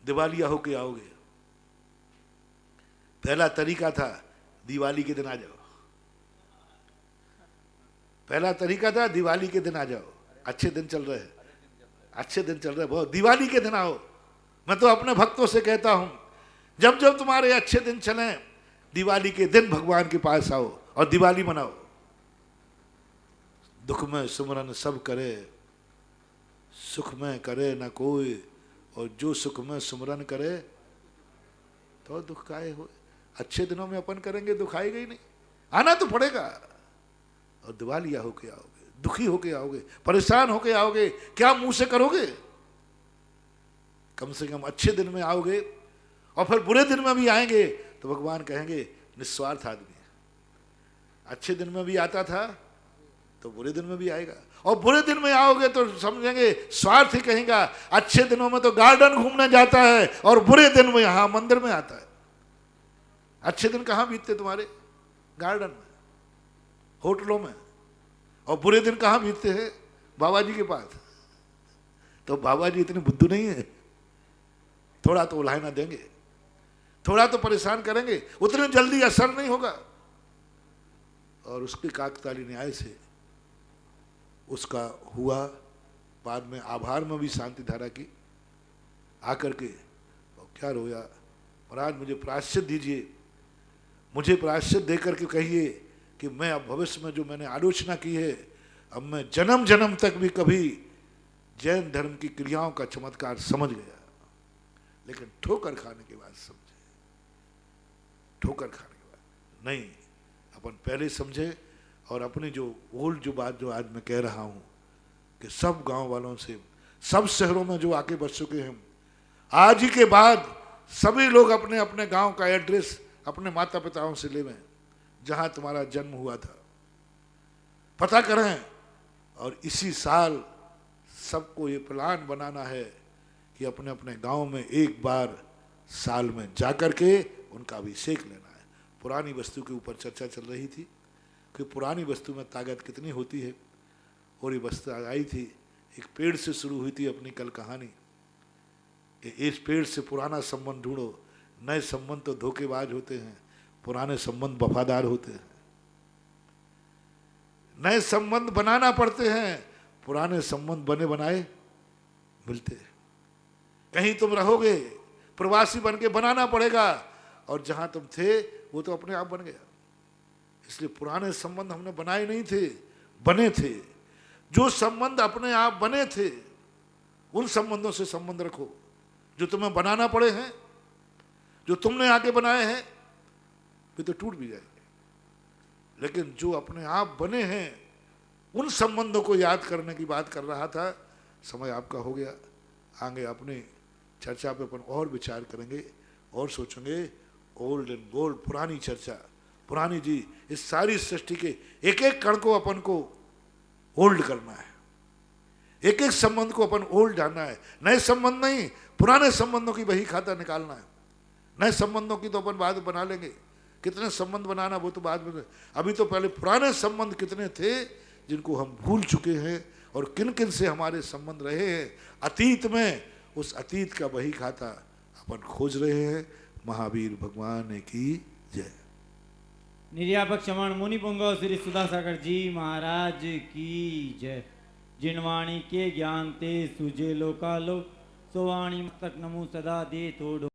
दिवालिया होके आओगे। पहला तरीका था दिवाली के दिन आ जाओ, पहला तरीका था दिवाली के दिन आ जाओ, अच्छे दिन चल रहे हैं, अच्छे दिन चल रहे हैं बहुत, दिवाली के दिन आओ। मैं तो अपने भक्तों से कहता हूं जब जब तुम्हारे अच्छे दिन चलें, दिवाली के दिन भगवान के पास आओ और दिवाली मनाओ। दुख में सुमरन सब करे, सुख में करे न कोई, और जो सुख में सुमरन करे तो दुख काहे हो। अच्छे दिनों में अपन करेंगे, दुख आएगा ही नहीं, आना तो पड़ेगा। और दिवालिया होके आओगे, दुखी होके आओगे, परेशान होके आओगे, क्या मुंह से करोगे। कम से कम अच्छे दिन में आओगे, और फिर बुरे दिन में भी आएंगे तो भगवान कहेंगे निस्वार्थ आदमी है। अच्छे दिन में भी आता था तो बुरे दिन में भी आएगा, और बुरे दिन में आओगे तो समझेंगे स्वार्थ ही कहेगा। अच्छे दिनों में तो गार्डन घूमने जाता है और बुरे दिन में यहां मंदिर में आता है। अच्छे दिन कहां बीतते तुम्हारे? गार्डन में, होटलों में। और बुरे दिन कहां बीतते हैं? बाबा जी के पास। तो बाबा जी इतने बुद्धू नहीं है, थोड़ा तो उलाहना देंगे, थोड़ा तो परेशान करेंगे, उतने जल्दी असर नहीं होगा। और उसके काकताली न्याय से उसका हुआ। बाद में आभार में भी शांति धारा की आकर के, और क्या रोया, महाराज मुझे प्रायश्चित दीजिए, मुझे प्रायश्चित देकर के कहिए कि मैं अब भविष्य में जो मैंने आलोचना की है, अब मैं जन्म जन्म तक भी कभी जैन धर्म की क्रियाओं का चमत्कार समझ गया। लेकिन ठोकर खाने के बाद समझे, ठोकर खाने के बाद नहीं, अपन पहले समझे। और अपनी जो ओल्ड जो बात जो आज मैं कह रहा हूं कि सब गांव वालों से, सब शहरों में जो आके बच चुके हैं, आज ही के बाद सभी लोग अपने अपने गांव का एड्रेस अपने माता पिताओं से लेवें, जहां तुम्हारा जन्म हुआ था, पता करें। और इसी साल सबको ये प्लान बनाना है कि अपने अपने गांव में एक बार साल में जाकर के उनका अभिषेक लेना है। पुरानी वस्तु के ऊपर चर्चा चल रही थी कि पुरानी वस्तु में ताकत कितनी होती है। और ये वस्तु आई थी, एक पेड़ से शुरू हुई थी अपनी कल कहानी कि इस पेड़ से पुराना संबंध ढूंढो। नए संबंध तो धोखेबाज होते हैं, पुराने संबंध वफादार होते हैं। नए संबंध बनाना पड़ते हैं, पुराने संबंध बने बनाए मिलते हैं। कहीं तुम रहोगे, प्रवासी बन के बनाना पड़ेगा, और जहां तुम थे वो तो अपने आप बन गया। इसलिए पुराने संबंध हमने बनाए नहीं थे, बने थे। जो संबंध अपने आप बने थे, उन संबंधों से संबंध रखो। जो तुम्हें बनाना पड़े हैं, जो तुमने आके बनाए हैं, वे तो टूट भी जाएंगे। लेकिन जो अपने आप बने हैं, उन संबंधों को याद करने की बात कर रहा था। समय आपका हो गया, आगे अपनी चर्चा पे अपन और विचार करेंगे और सोचेंगे। ओल्ड एंड गोल्ड, पुरानी चर्चा, पुरानी जी, इस सारी सृष्टि के एक एक कण को अपन को ओल्ड करना है, एक एक संबंध को अपन ओल्ड जानना है। नए संबंध नहीं, पुराने संबंधों की बही खाता निकालना है। नए संबंधों की तो अपन बाद में बना लेंगे, कितने संबंध बनाना वो तो बाद में। अभी तो पहले पुराने संबंध कितने थे जिनको हम भूल चुके हैं, और किन किन से हमारे संबंध रहे हैं अतीत में, उस अतीत का बही खाता अपन खोज रहे हैं। महावीर भगवान की जय। निर्यापक क्षमण मुनि पुंगव श्री सुधासागर जी महाराज की जय। जिनवाणी के ज्ञान ते सुजे लोकालो, सोवाणी मस्तक नमो सदा दे थोड़ो।